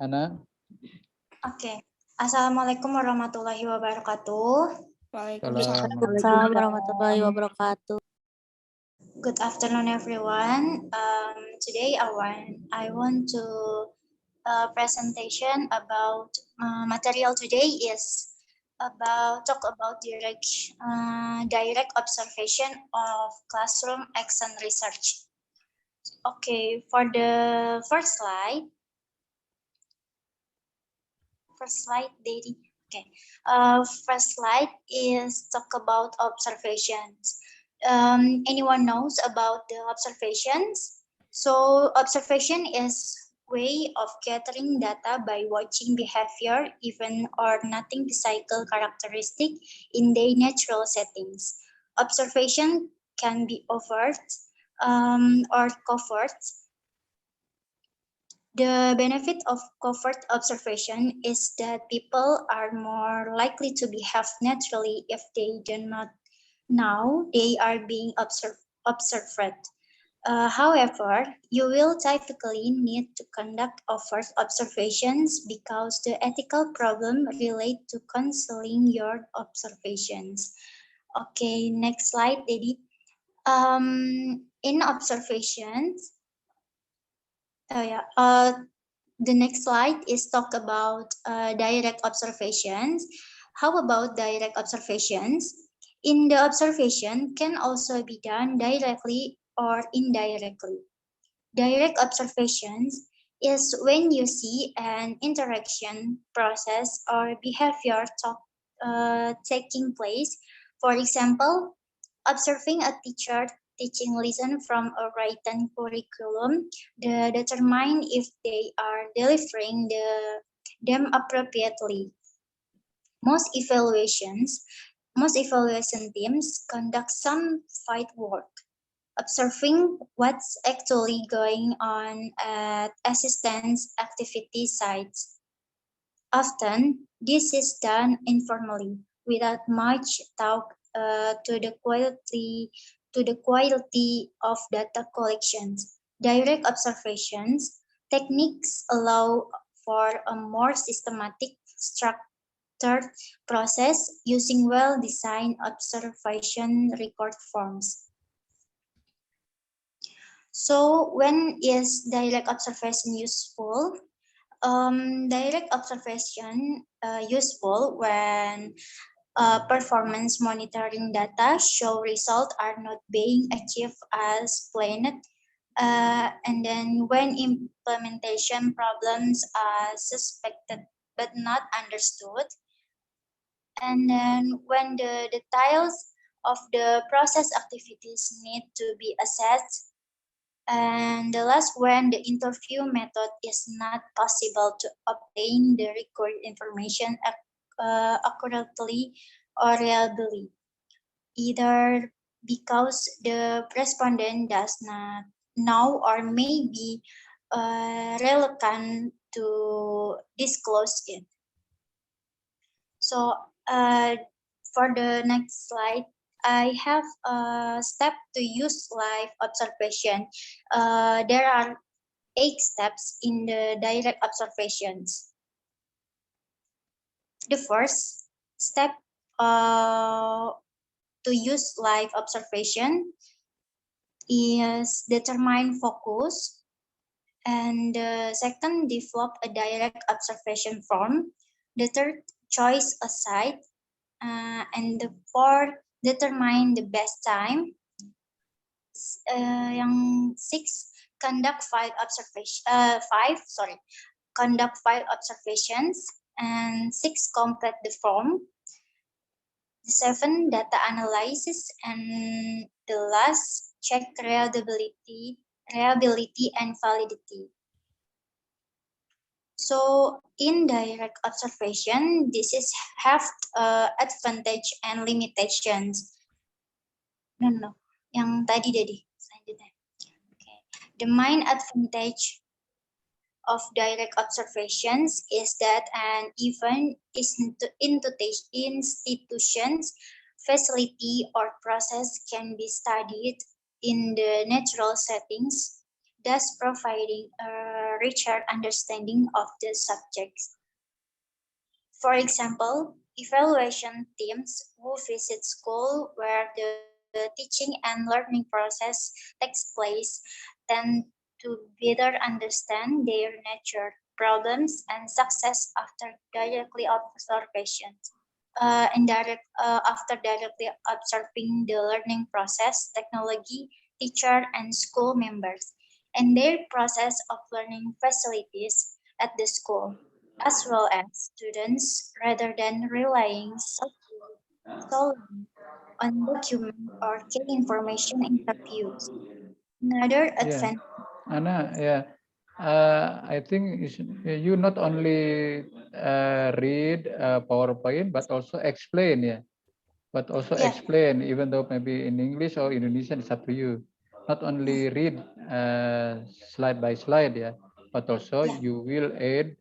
Ana? Oke. Assalamualaikum warahmatullahi wabarakatuh. Waalaikumsalam warahmatullahi wabarakatuh. Good afternoon, everyone. Today I want to presentation about material today is talk about direct observation of classroom action research. Okay, for the first slide, Daddy. Okay. First slide is talk about observations. Anyone knows about the observations? So observation is way of gathering data by watching behavior, even or nothing physical characteristic in their natural settings. Observation can be overt or covert. The benefit of covert observation is that people are more likely to behave naturally if they do not know they are being observed. However, you will typically need to conduct overt observations because the ethical problem relate to concealing your observations. Okay, next slide, Daddy. In observations, the next slide is talk about direct observations. How about direct observations? In the observation can also be done directly or indirectly. Direct observations is when you see an interaction process or behavior taking place. For example, observing a teacher teaching lesson from a written curriculum to determine if they are delivering them appropriately. Most evaluation teams conduct some field work, observing what's actually going on at assistance activity sites. Often, this is done informally, without much thought to the quality of data collections. Direct observations techniques allow for a more systematic, structured process using well-designed observation record forms. So, when is direct observation useful? Direct observation useful when performance monitoring data show results are not being achieved as planned, and then when implementation problems are suspected but not understood, and then when the details of the process activities need to be assessed, and the last, when the interview method is not possible to obtain the required information accurately or reliably, either because the respondent does not know or may be reluctant to disclose it. So for the next slide, I have a step to use live observation. There are 8 steps in the direct observations. The first step to use live observation is determine focus. And the second, develop a direct observation form. The third, choose a site. And the fourth, determine the best time. Yang 6, conduct five observations, and 6, complete the form. 7, data analysis, and the last, check reliability and validity. So in direct observation, this is have advantage and limitations. No, yang tadi. Okay. The main advantage of direct observations is that an event institutions, facility, or process can be studied in the natural settings, thus providing a richer understanding of the subjects. For example, evaluation teams who visit school where the teaching and learning process takes place tend to better understand their nature, problems, and success after directly observations. After directly observing the learning process, technology, teacher, and school members, and their process of learning facilities at the school, as well as students, rather than relying solely on document or key information interviews. Another Yeah, advantage. Anna, yeah. I think you not only read PowerPoint, but also explain, yeah. But also Yeah, explain, even though maybe in English or Indonesian, it's up to you. Not only read slide by slide, yeah, but also yeah. you will add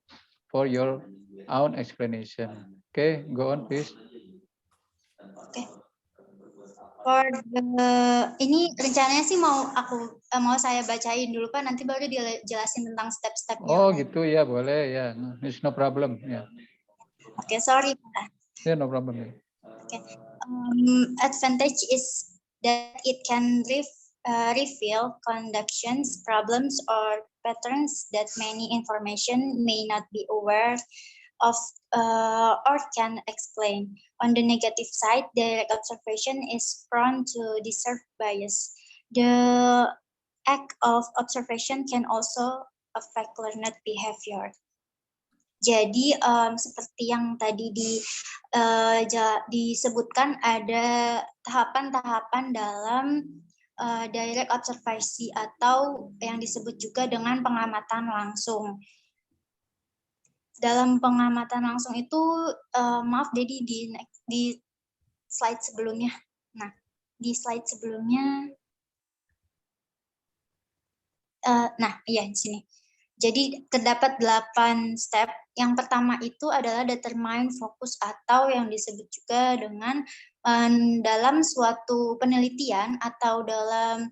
for your own explanation. Okay, go on, please. Oke. For ini rencananya sih mau saya bacain dulu Pak, nanti baru dijelasin tentang step-stepnya. Oh, gitu ya, boleh ya. It's no problem, ya. Oke, sorry Pak. Yeah, no problem. Yeah. Okay. Advantage is that it can reveal conductions, problems, or patterns that many information may not be aware of or can explain. On the negative side, direct observation is prone to deserve bias. The act of observation can also affect learned behavior. Jadi seperti yang tadi disebutkan ada tahapan-tahapan dalam direct observasi atau yang disebut juga dengan pengamatan langsung. Dalam pengamatan langsung itu, maaf jadi di slide sebelumnya. Nah, di slide sebelumnya, di sini. Jadi terdapat 8 step. Yang pertama itu adalah determine fokus atau yang disebut juga dengan dalam suatu penelitian atau dalam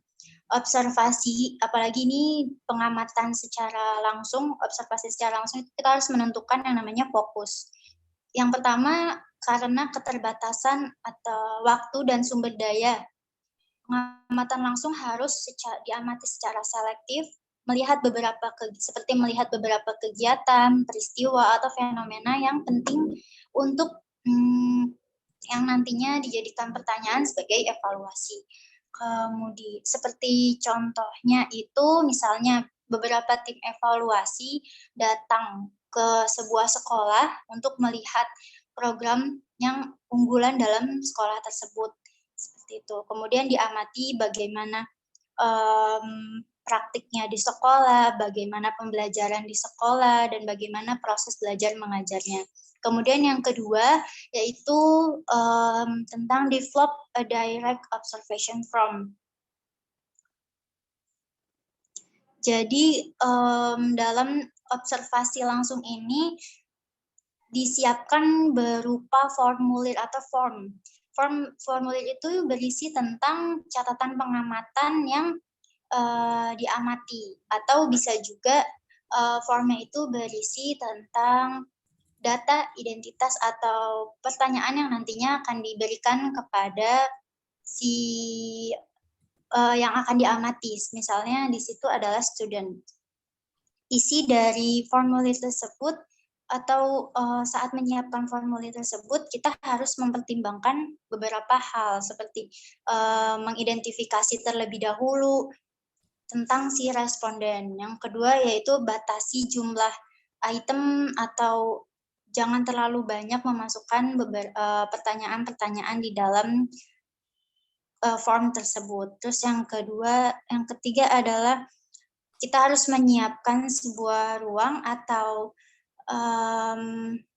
observasi, apalagi ini pengamatan secara langsung, observasi secara langsung itu kita harus menentukan yang namanya fokus. Yang pertama karena keterbatasan atau waktu dan sumber daya. Pengamatan langsung harus diamati secara selektif, seperti melihat beberapa kegiatan, peristiwa, atau fenomena yang penting untuk yang nantinya dijadikan pertanyaan sebagai evaluasi. Kemudian seperti contohnya itu misalnya beberapa tim evaluasi datang ke sebuah sekolah untuk melihat program yang unggulan dalam sekolah tersebut. Seperti itu. Kemudian diamati bagaimana praktiknya di sekolah, bagaimana pembelajaran di sekolah, dan bagaimana proses belajar mengajarnya. Kemudian yang kedua yaitu tentang develop a direct observation from. Jadi dalam observasi langsung ini disiapkan berupa formulir atau form. Formulir itu berisi tentang catatan pengamatan yang diamati, atau bisa juga formnya itu berisi tentang data identitas atau pertanyaan yang nantinya akan diberikan kepada si yang akan diamati. Misalnya di situ adalah student. Isi dari formulir tersebut atau saat menyiapkan formulir tersebut kita harus mempertimbangkan beberapa hal seperti mengidentifikasi terlebih dahulu tentang si responden. Yang kedua yaitu batasi jumlah item atau jangan terlalu banyak memasukkan pertanyaan-pertanyaan di dalam form tersebut. Terus yang ketiga adalah kita harus menyiapkan sebuah ruang atau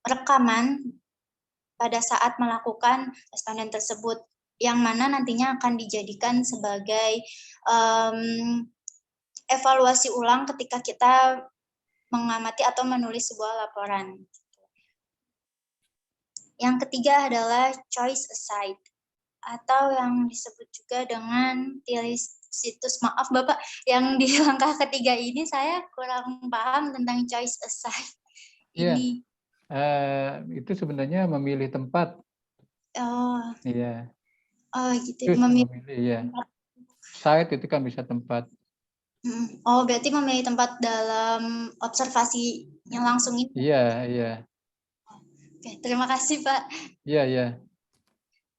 rekaman pada saat melakukan responden tersebut, yang mana nantinya akan dijadikan sebagai evaluasi ulang ketika kita mengamati atau menulis sebuah laporan. Yang ketiga adalah choice aside, atau yang disebut juga dengan situs. Maaf Bapak, yang di langkah ketiga ini saya kurang paham tentang choice assign Iya. ini. Itu sebenarnya memilih tempat. Oh, Iya. gitu. Terus Memilih memilih, iya. tempat. Site itu kan bisa tempat. Oh, berarti memilih tempat dalam observasi yang langsung ini. Iya, iya. Oke, terima kasih Pak. Iya, iya.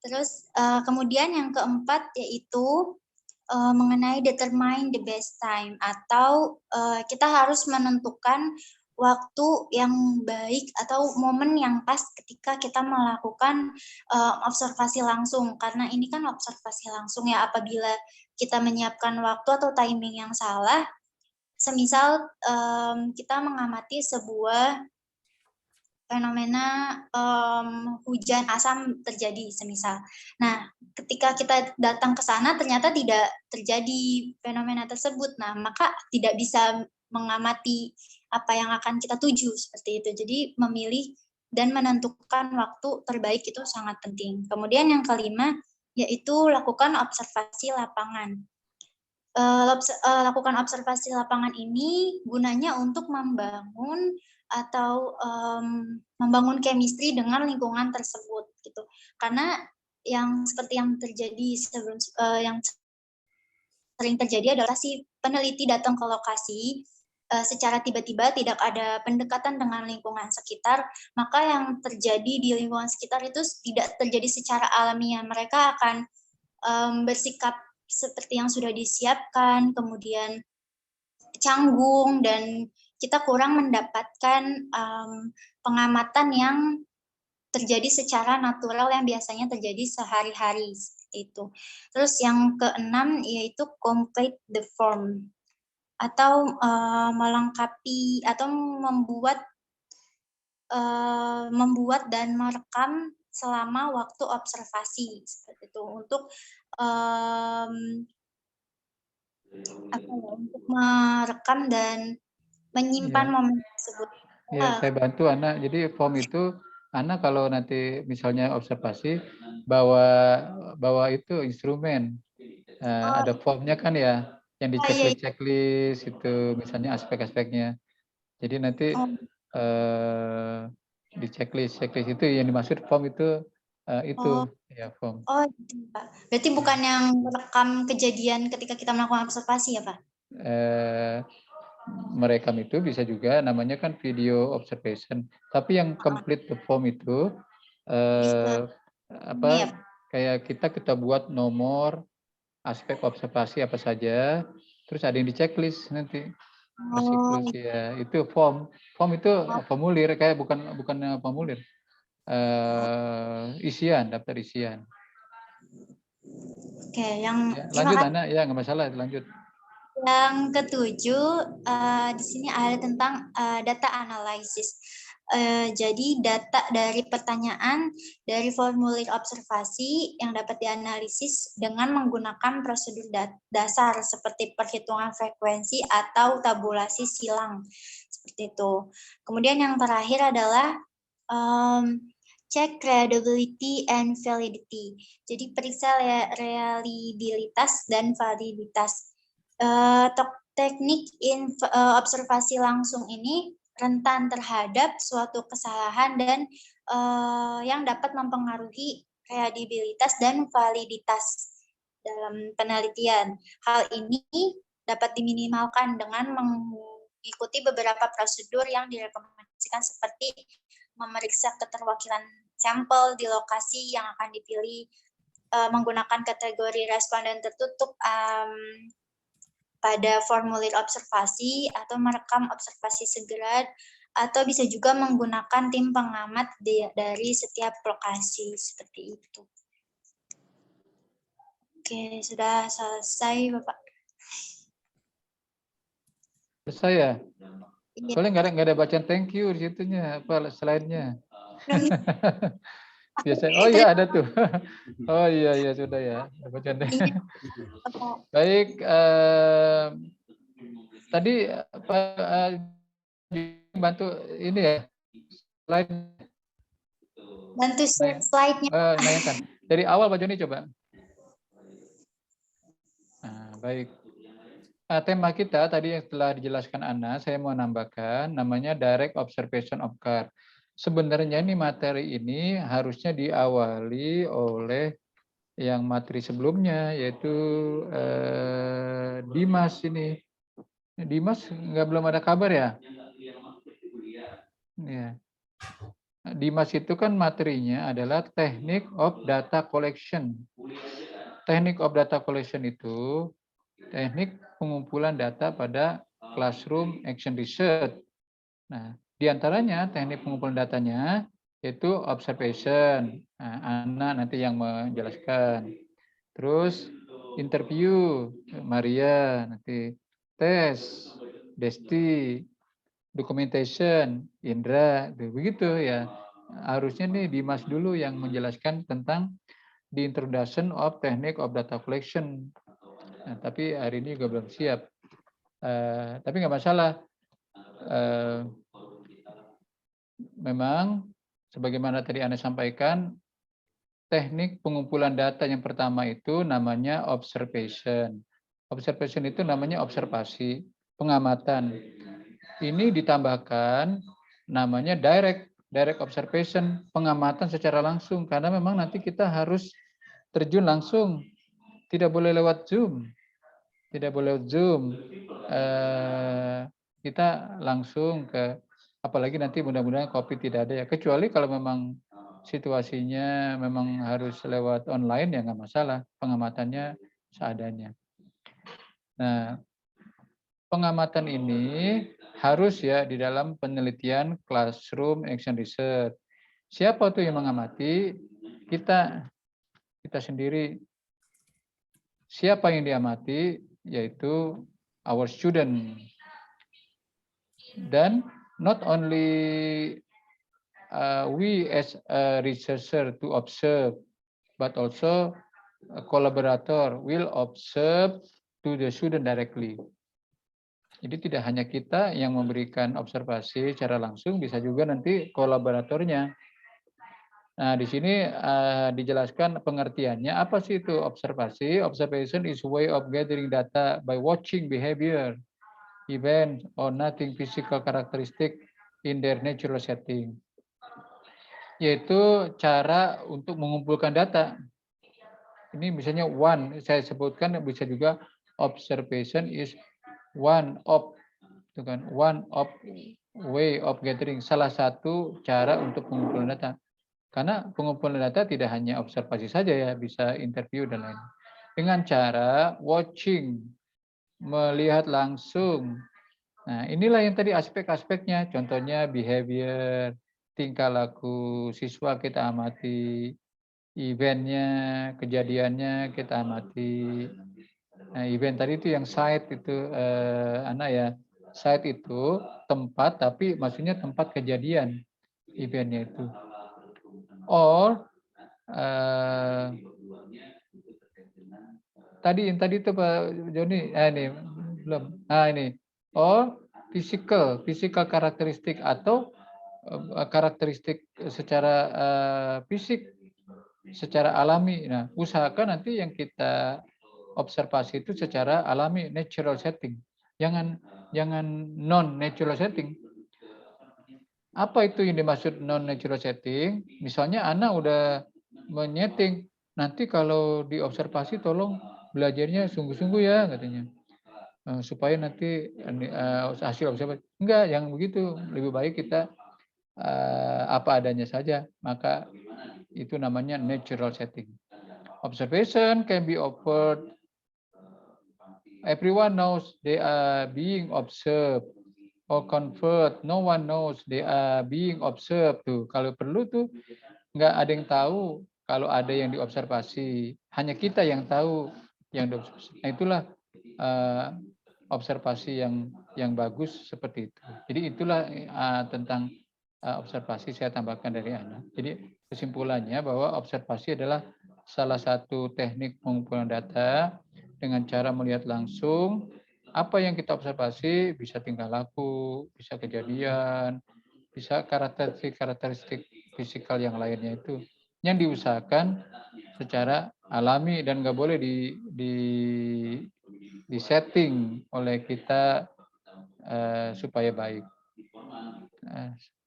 Terus kemudian yang keempat yaitu mengenai determine the best time, atau kita harus menentukan waktu yang baik atau momen yang pas ketika kita melakukan observasi langsung, karena ini kan observasi langsung ya. Apabila kita menyiapkan waktu atau timing yang salah, semisal kita mengamati sebuah fenomena hujan asam terjadi semisal. Nah, ketika kita datang ke sana ternyata tidak terjadi fenomena tersebut. Nah, maka tidak bisa mengamati apa yang akan kita tuju seperti itu. Jadi memilih dan menentukan waktu terbaik itu sangat penting. Kemudian yang kelima yaitu lakukan observasi lapangan. Lakukan observasi lapangan ini gunanya untuk membangun atau membangun chemistry dengan lingkungan tersebut gitu. Karena yang seperti yang terjadi sebelum yang sering terjadi adalah si peneliti datang ke lokasi secara tiba-tiba, tidak ada pendekatan dengan lingkungan sekitar, maka yang terjadi di lingkungan sekitar itu tidak terjadi secara alamiah. Mereka akan bersikap seperti yang sudah disiapkan, kemudian canggung, dan kita kurang mendapatkan pengamatan yang terjadi secara natural yang biasanya terjadi sehari-hari seperti itu. Terus yang keenam yaitu complete the form, atau melengkapi atau membuat dan merekam selama waktu observasi seperti itu, untuk untuk merekam dan menyimpan momen tersebut. Ya, saya bantu Ana. Jadi form itu Ana kalau nanti misalnya observasi bawa itu instrumen. Ada formnya kan ya, yang di checklist itu misalnya aspek-aspeknya. Jadi nanti di checklist itu yang dimaksud form itu ya form. Oh, gitu, Pak. Berarti bukan yang merekam kejadian ketika kita melakukan observasi ya, Pak? Merekam itu bisa juga namanya kan video observation. Tapi yang complete the form itu kayak kita buat nomor aspek observasi apa saja, terus ada yang di checklist nanti. Siklus ya, itu form. Form itu formulir, kayak bukan formulir. Isian, daftar isian. Oke, yang lanjut Ana, ya nggak masalah, lanjut. Yang ketujuh, di sini ada tentang data analysis. Jadi data dari pertanyaan dari formulir observasi yang dapat dianalisis dengan menggunakan prosedur dasar seperti perhitungan frekuensi atau tabulasi silang seperti itu. Kemudian yang terakhir adalah check credibility and validity. Jadi periksa reliabilitas dan validitas. Teknik observasi langsung ini rentan terhadap suatu kesalahan dan yang dapat mempengaruhi kredibilitas dan validitas dalam penelitian. Hal ini dapat diminimalkan dengan mengikuti beberapa prosedur yang direkomendasikan, seperti memeriksa keterwakilan sampel di lokasi yang akan dipilih, menggunakan kategori responden tertutup pada formulir observasi, atau merekam observasi segera, atau bisa juga menggunakan tim pengamat dari setiap lokasi seperti itu. Oke, sudah selesai Bapak. Selesai ya? Soalnya nggak ada bacaan thank you di situnya, apa slide-nya. Biasa. Oh iya ada tuh. Oh iya sudah ya. Bacaan. Baik. Tadi bantu ini ya slide. Bantu slide-nya. Nanya kan. Dari awal Pak Joni coba. Baik. Tema kita tadi yang telah dijelaskan Ana, saya mau nambahkan namanya direct observation of car. Sebenarnya ini materi ini harusnya diawali oleh yang materi sebelumnya, yaitu Dimas ini. Dimas belum ada kabar ya? Ya. Dimas itu kan materinya adalah teknik of data collection. Teknik of data collection itu teknik pengumpulan data pada classroom action research. Nah, diantaranya teknik pengumpulan datanya yaitu observation. Nah, Ana nanti yang menjelaskan. Terus interview Maria, nanti tes Desti, documentation Indra, begitu ya. Harusnya nih Dimas dulu yang menjelaskan tentang the introduction of technique of data collection. Nah, tapi hari ini juga belum siap. Tapi nggak masalah. Memang, sebagaimana tadi Anda sampaikan, teknik pengumpulan data yang pertama itu namanya observation. Observation itu namanya observasi, pengamatan. Ini ditambahkan namanya direct observation, pengamatan secara langsung. Karena memang nanti kita harus terjun langsung, tidak boleh lewat Zoom. Tidak boleh Zoom. Kita langsung ke, apalagi nanti mudah-mudahan COVID tidak ada ya. Kecuali kalau memang situasinya memang harus lewat online ya nggak masalah. Pengamatannya seadanya. Nah, pengamatan ini harus ya di dalam penelitian classroom action research. Siapa tuh yang mengamati? Kita sendiri. Siapa yang diamati? Yaitu our student. Dan not only we as a researcher to observe, but also a collaborator will observe to the student directly. Jadi tidak hanya kita yang memberikan observasi secara langsung, bisa juga nanti kolaboratornya. Nah, di sini dijelaskan pengertiannya. Apa sih itu observasi? Observation is a way of gathering data by watching behavior, event, or nothing physical characteristic in their natural setting. Yaitu cara untuk mengumpulkan data. Ini misalnya one, saya sebutkan bisa juga observation is one of, itu kan, one of way of gathering, salah satu cara untuk pengumpulan data. Karena pengumpulan data tidak hanya observasi saja ya, bisa interview dan lain. Dengan cara watching, melihat langsung. Nah, inilah yang tadi aspek-aspeknya, contohnya behavior, tingkah laku siswa kita amati, eventnya, kejadiannya kita amati. Nah, event tadi itu yang site itu, anak ya, site itu tempat, tapi maksudnya tempat kejadian eventnya itu. Or tadi itu Pak Joni, ini belum. Nah ini, or physical karakteristik atau karakteristik secara fisik, secara alami. Nah, usahakan nanti yang kita observasi itu secara alami, natural setting. Jangan non natural setting. Apa itu yang dimaksud non natural setting? Misalnya Ana udah menyeting, nanti kalau diobservasi tolong belajarnya sungguh-sungguh ya katanya. Supaya nanti hasil observasi. Enggak, jangan begitu. Lebih baik kita apa adanya saja. Maka itu namanya natural setting. Observation can be offered. Everyone knows they are being observed. Or convert, no one knows they are being observed tuh. Kalau perlu tuh nggak ada yang tahu kalau ada yang diobservasi, hanya kita yang tahu yang diobservasi. Nah, itulah observasi yang bagus seperti itu. Jadi itulah tentang observasi saya tambahkan dari Ana. Jadi kesimpulannya bahwa observasi adalah salah satu teknik pengumpulan data dengan cara melihat langsung. Apa yang kita observasi bisa tingkah laku, bisa kejadian, bisa karakteristik fisikal yang lainnya itu yang diusahakan secara alami dan nggak boleh disetting oleh kita supaya baik.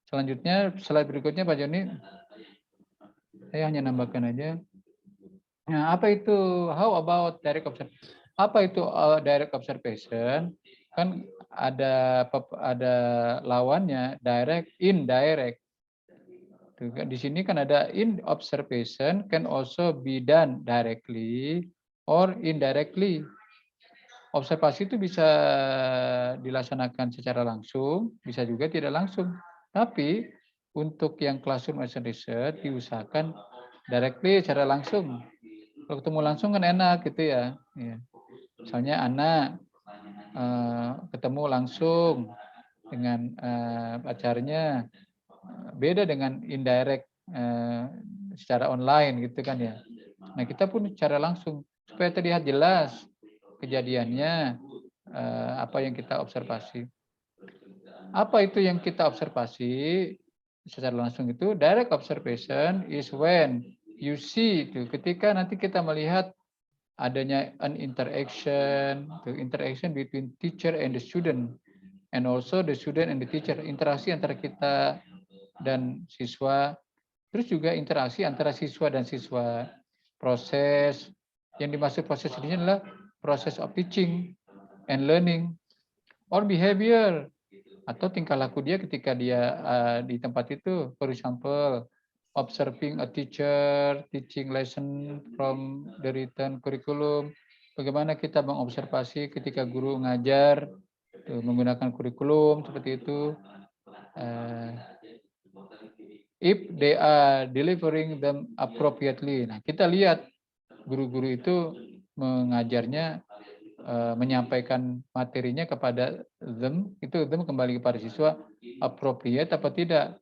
Selanjutnya, slide berikutnya Pak Joni. Saya hanya nambahkan aja. Nah, apa itu? How about direct observation? Apa itu direct observation? Kan ada lawannya direct, indirect. Di sini kan ada in observation can also be done directly or indirectly. Observasi itu bisa dilaksanakan secara langsung, bisa juga tidak langsung. Tapi untuk yang classroom as a research diusahakan directly secara langsung. Kalau ketemu langsung kan enak gitu ya. Misalnya anak ketemu langsung dengan pacarnya, beda dengan indirect secara online gitu kan ya. Nah kita pun secara langsung supaya terlihat jelas kejadiannya apa yang kita observasi. Apa itu yang kita observasi secara langsung itu? Direct observation is when you see itu ketika nanti kita melihat adanya an interaction between teacher and the student, and also the student and the teacher, interaksi antara kita dan siswa, terus juga interaksi antara siswa dan siswa. Proses yang dimaksud proses ini adalah proses of teaching and learning, or behavior, atau tingkah laku dia ketika dia di tempat itu. For example, observing a teacher teaching lesson from the written curriculum. Bagaimana kita mengobservasi ketika guru ngajar menggunakan kurikulum seperti itu. If they are delivering them appropriately. Nah, kita lihat guru-guru itu mengajarnya, menyampaikan materinya kepada them, itu them kembali kepada siswa, appropriate apa tidak,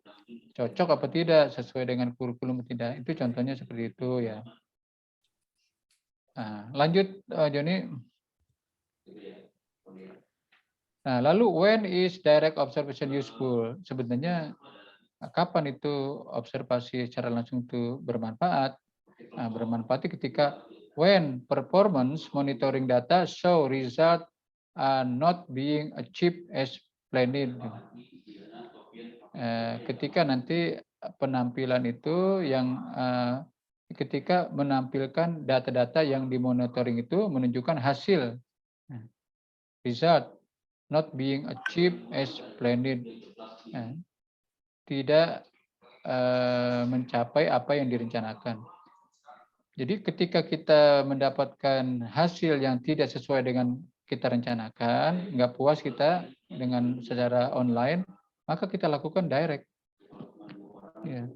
cocok apa tidak, sesuai dengan kurikulum atau tidak. Itu contohnya seperti itu ya. Nah, lanjut Joni. Nah, lalu when is direct observation useful? Sebenarnya kapan itu observasi secara langsung itu bermanfaat? Nah, bermanfaat ketika when performance monitoring data show result are not being achieved as planned. Ketika nanti penampilan itu yang ketika menampilkan data-data yang dimonitoring itu menunjukkan hasil result not being achieved as planned. Tidak mencapai apa yang direncanakan. Jadi ketika kita mendapatkan hasil yang tidak sesuai dengan kita rencanakan, nggak puas kita dengan secara online, maka kita lakukan direct. Ya.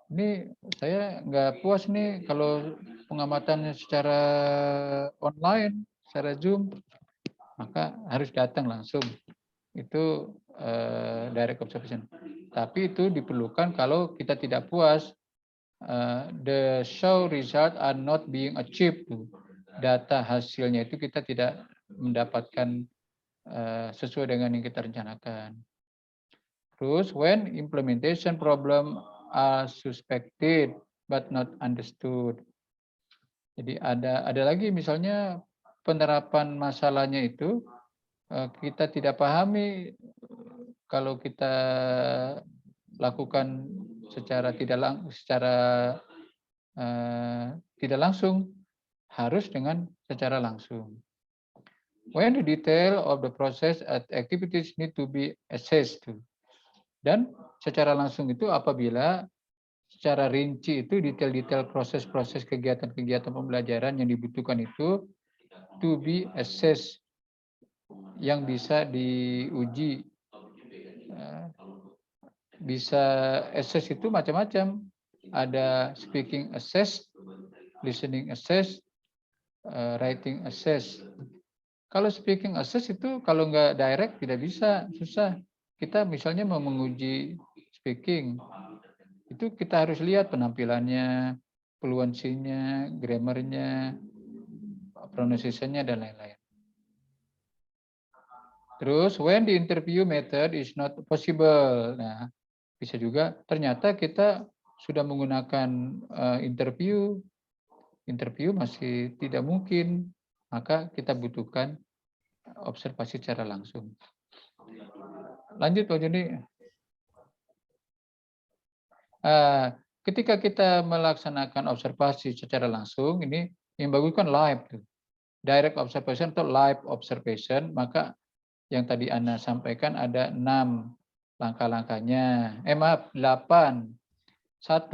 Ini saya nggak puas nih kalau pengamatannya secara online, secara Zoom, maka harus datang langsung. Itu direct observation. Tapi itu diperlukan kalau kita tidak puas, the show result are not being achieved. Data hasilnya itu kita tidak mendapatkan sesuai dengan yang kita rencanakan. Terus when implementation problem are suspected but not understood. Jadi ada lagi misalnya penerapan masalahnya itu kita tidak pahami, kalau kita lakukan secara tidak langsung, harus dengan secara langsung. When the detail of the process and activities need to be assessed. Dan secara langsung itu apabila secara rinci itu detail-detail proses-proses kegiatan-kegiatan pembelajaran yang dibutuhkan itu to be assessed, yang bisa diuji. Bisa assess itu macam-macam. Ada speaking assess, listening assess, writing assess. Kalau speaking assess itu kalau nggak direct tidak bisa, susah. Kita misalnya mau menguji speaking, itu kita harus lihat penampilannya, fluensinya, grammarnya, pronunciation-nya, dan lain-lain. Terus when the interview method is not possible. Nah, bisa juga ternyata kita sudah menggunakan interview masih tidak mungkin, maka kita butuhkan observasi secara langsung. Lanjut Pak Joni. Ketika kita melaksanakan observasi secara langsung, ini yang bagus kan live tuh. Direct observation atau live observation, maka yang tadi Ana sampaikan ada 6 langkah-langkahnya. Maaf, 8. 1,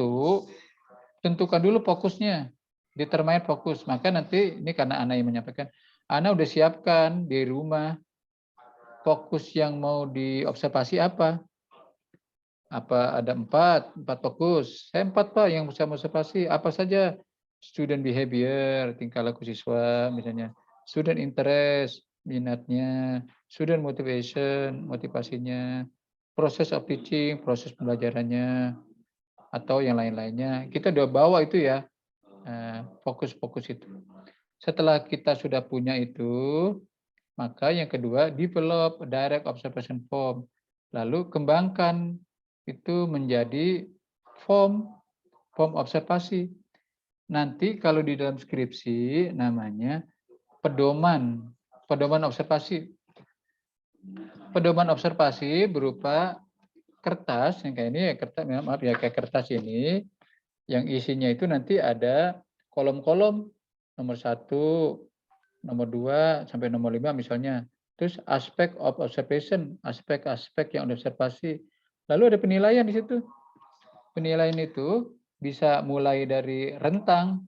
tentukan dulu fokusnya. Determine fokus. Maka nanti, ini karena Ana yang menyampaikan, Ana udah siapkan di rumah fokus yang mau diobservasi apa? Apa ada 4 fokus? Saya 4 Pak yang bisa observasi. Apa saja? Student behavior, tingkah laku siswa misalnya. Student interest, minatnya. Student motivation, motivasinya. Proses of teaching, proses pembelajarannya. Atau yang lain-lainnya. Kita udah bawa itu ya, fokus-fokus itu. Setelah kita sudah punya itu, maka yang kedua, develop direct observation form. Lalu kembangkan itu menjadi form observasi. Nanti kalau di dalam skripsi namanya pedoman observasi. Pedoman observasi berupa kertas yang kayak ini ya, kertas, maaf ya, kayak kertas ini yang isinya itu nanti ada kolom-kolom nomor 1, nomor 2 sampai nomor 5 misalnya. Terus aspek of observation, aspek-aspek yang diobservasi. Lalu ada penilaian di situ. Penilaian itu bisa mulai dari rentang,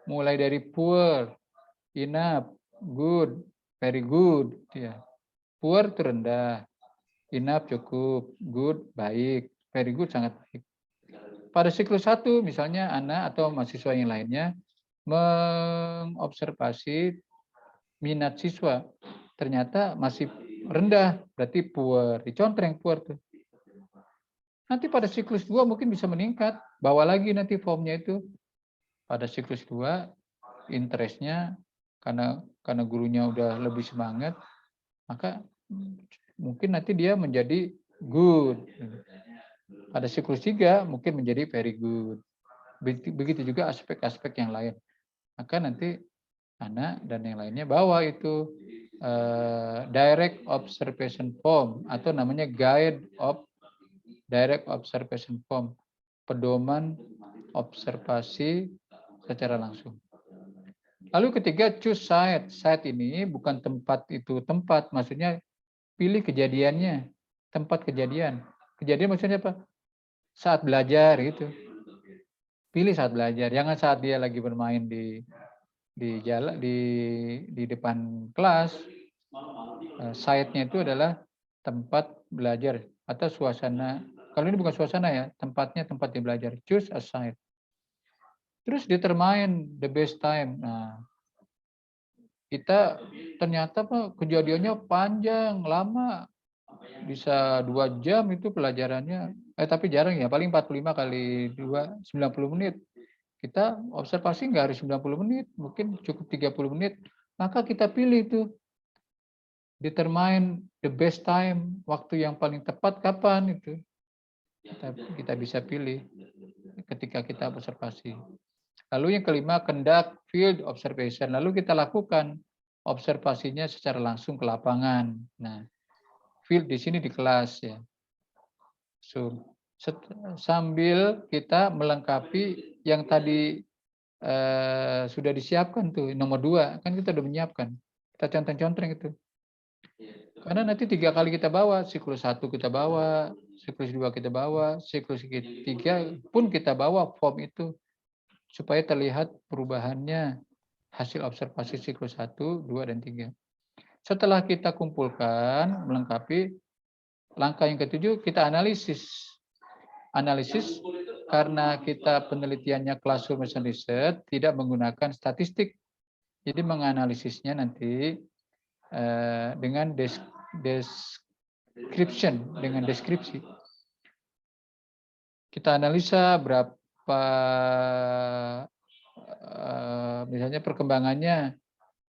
mulai dari poor, enough, good, very good, ya. Poor itu rendah, enough cukup, good baik, very good sangat baik. Pada siklus 1 misalnya Ana atau mahasiswa yang lainnya mengobservasi minat siswa, ternyata masih rendah, berarti poor, dicontreng poor tuh. Nanti pada siklus 2 mungkin bisa meningkat, bawa lagi nanti formnya itu. Pada siklus 2 interestnya karena gurunya udah lebih semangat, maka mungkin nanti dia menjadi good. Pada siklus 3 mungkin menjadi very good. Begitu juga aspek-aspek yang lain. Maka nanti anak dan yang lainnya bawa itu direct observation form atau namanya guide of direct observation form, pedoman observasi secara langsung. Lalu ketiga, choose site. Site ini bukan tempat itu tempat, maksudnya pilih kejadiannya, tempat kejadian. Kejadian maksudnya apa? Saat belajar gitu. Pilih saat belajar, jangan saat dia lagi bermain di jalan di depan kelas. Site-nya itu adalah tempat belajar atau suasana. Kalau ini bukan suasana ya, tempatnya tempat dia belajar. Choose a site. Terus determine the best time. Nah, kita ternyata Pak kejadiannya panjang, lama. Bisa 2 jam itu pelajarannya. Tapi jarang ya, paling 45 kali 2, 90 menit. Kita observasi nggak harus 90 menit, mungkin cukup 30 menit. Maka kita pilih itu. Determine the best time, waktu yang paling tepat kapan itu. Kita bisa pilih ketika kita observasi. Lalu yang kelima, conduct field observation. Lalu kita lakukan observasinya secara langsung ke lapangan. Nah, field di sini di kelas ya. So, sambil kita melengkapi yang tadi sudah disiapkan tuh nomor 2, kan kita udah menyiapkan. Kita contreng-contreng itu. Karena nanti 3 kali kita bawa, siklus 1 kita bawa, siklus 2 kita bawa, siklus 3 pun kita bawa form itu supaya terlihat perubahannya hasil observasi siklus 1, 2, dan 3. Setelah kita kumpulkan, melengkapi, langkah yang ke-7 kita analisis. Analisis karena kita penelitiannya classroom research tidak menggunakan statistik. Jadi menganalisisnya nanti dengan description, dengan deskripsi. Kita analisa berapa misalnya perkembangannya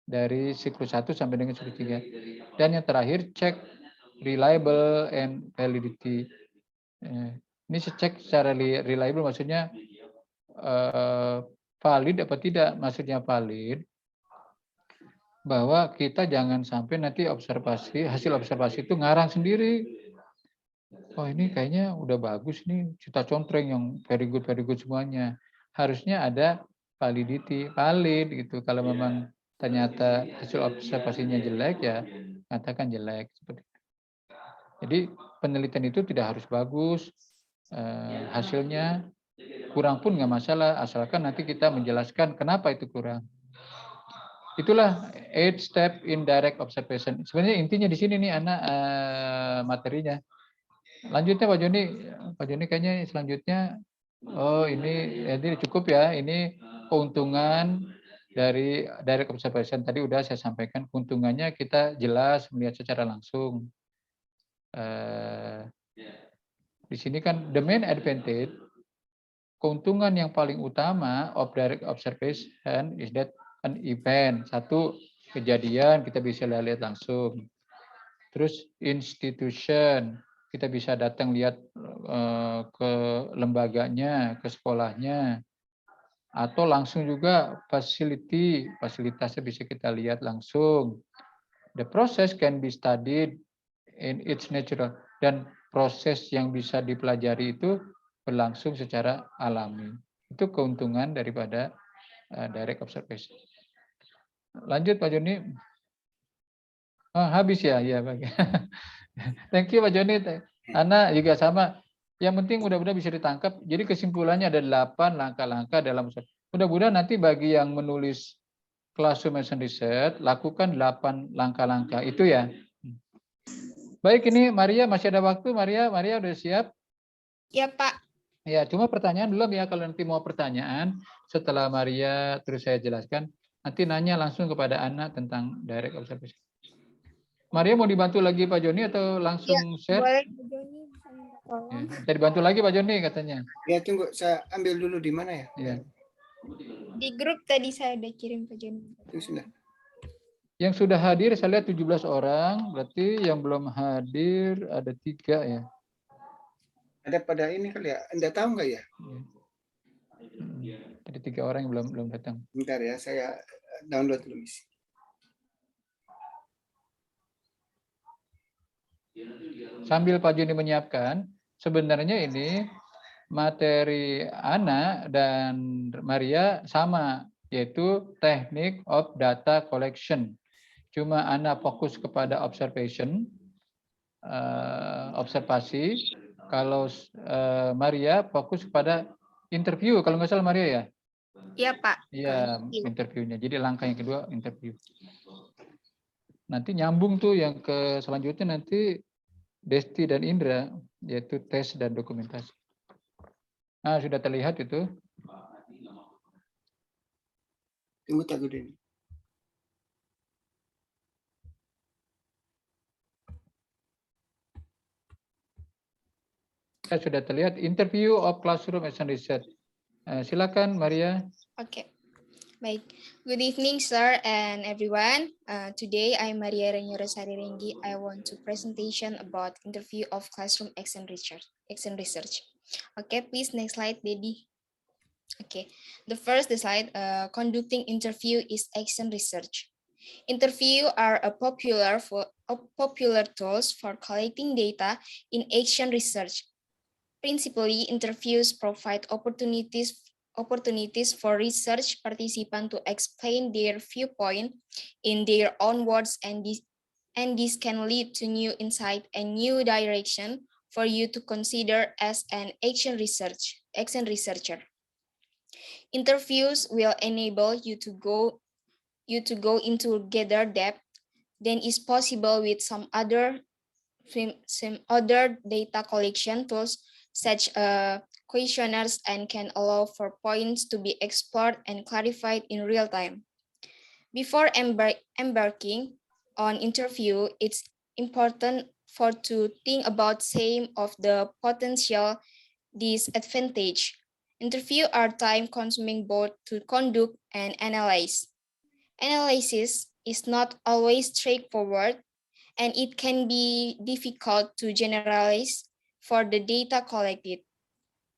dari siklus 1 sampai dengan siklus 3. Dan yang terakhir cek reliable and validity. Ini cek secara reliable maksudnya valid apa tidak, maksudnya valid. bahwa kita jangan sampai nanti hasil observasi itu ngarang sendiri. Oh ini kayaknya udah bagus nih, kita contreng yang very good semuanya. Harusnya ada valid gitu. Kalau memang ternyata hasil observasinya jelek ya katakan jelek seperti itu. Jadi penelitian itu tidak harus bagus, hasilnya kurang pun nggak masalah, asalkan nanti kita menjelaskan kenapa itu kurang. Itulah 8 step in direct observation. Sebenarnya intinya di sini nih anak materinya. Lanjutnya Pak Joni kayaknya selanjutnya, oh ini jadi cukup ya, ini keuntungan dari direct observation. Tadi udah saya sampaikan keuntungannya kita jelas melihat secara langsung. Di sini kan the main advantage, keuntungan yang paling utama of direct observation is that an event, satu kejadian kita bisa lihat langsung. Terus institution, kita bisa datang lihat ke lembaganya, ke sekolahnya, atau langsung juga fasilitasnya bisa kita lihat langsung. The process can be studied in its natural, dan proses yang bisa dipelajari itu berlangsung secara alami. Itu keuntungan daripada direct observation. Lanjut Pak Joni. Oh, habis ya, ya Pak. Thank you Pak Joni. Ana juga sama. Yang penting mudah-mudahan bisa ditangkap. Jadi kesimpulannya ada 8 langkah-langkah dalam mudah-mudahan nanti bagi yang menulis Classroom and Research lakukan 8 langkah-langkah itu ya. Baik, ini Maria masih ada waktu. Maria udah siap? Ya Pak. Ya, cuma pertanyaan belum ya. Kalau nanti mau pertanyaan setelah Maria terus saya jelaskan, nanti nanya langsung kepada Ana tentang direct observation. Maria mau dibantu lagi Pak Joni atau langsung share? Boleh Pak Joni. Ya, bisa dibantu lagi Pak Joni katanya. Ya tunggu, saya ambil dulu di mana ya? Ya. Di grup tadi saya udah kirim Pak Joni. Sudah. Yang sudah hadir saya lihat 17 orang, berarti yang belum hadir ada 3 ya. Ada pada ini kali ya? Anda tahu nggak ya? Jadi 3 orang yang belum datang. Bentar ya, saya download dulu misi. Sambil Pak Joni menyiapkan, sebenarnya ini materi Ana dan Maria sama, yaitu teknik of data collection. Cuma Ana fokus kepada observation, observasi. Kalau Maria fokus kepada interview, kalau nggak salah Maria ya? Iya Pak. Iya, interviewnya. Jadi langkah yang kedua interview. Nanti nyambung tuh yang ke selanjutnya nanti Desti dan Indra, yaitu tes dan dokumentasi. Nah, sudah terlihat itu. Tunggu tak dulu ini. Sudah terlihat interview of classroom and research. Silakan Maria. Okay. Baik. Good evening, sir and everyone. Today I'm Maria Renyoro Sarirenggi. I want to presentation about interview of classroom action research. Okay, please next slide, Dedi. Okay, the slide. Conducting interview is action research. Interview are a popular tools for collecting data in action research. Principally, interviews provide opportunities for research participants to explain their viewpoint in their own words, and this can lead to new insight and new direction for you to consider as an action researcher. Interviews will enable you to go into greater depth than is possible with some other data collection tools such questionnaires, and can allow for points to be explored and clarified in real time. Before embarking on interview, it's important to think about some of the potential disadvantage. Interviews are time-consuming both to conduct and analyze. Analysis is not always straightforward, and it can be difficult to generalize for the data collected.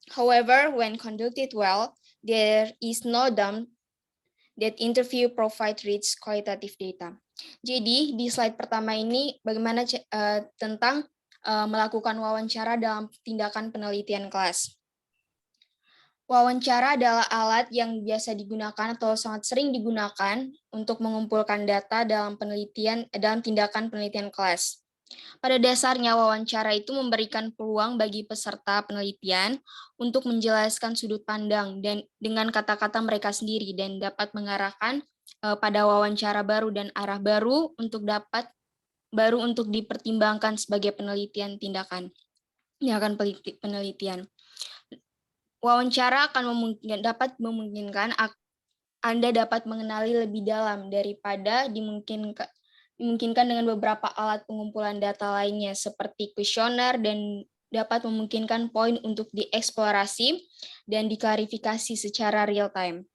However, when conducted well, there is no doubt that interview provide rich qualitative data. Jadi di slide pertama ini bagaimana tentang melakukan wawancara dalam tindakan penelitian kelas. Wawancara adalah alat yang biasa digunakan atau sangat sering digunakan untuk mengumpulkan data dalam tindakan penelitian kelas. Pada dasarnya, wawancara itu memberikan peluang bagi peserta penelitian untuk menjelaskan sudut pandang dan dengan kata-kata mereka sendiri dan dapat mengarahkan pada wawancara baru dan arah baru untuk dipertimbangkan sebagai tindakan penelitian. Wawancara akan dapat memungkinkan Anda dapat mengenali lebih dalam daripada dimungkinkan dengan beberapa alat pengumpulan data lainnya seperti kuesioner dan dapat memungkinkan poin untuk dieksplorasi dan diklarifikasi secara real time.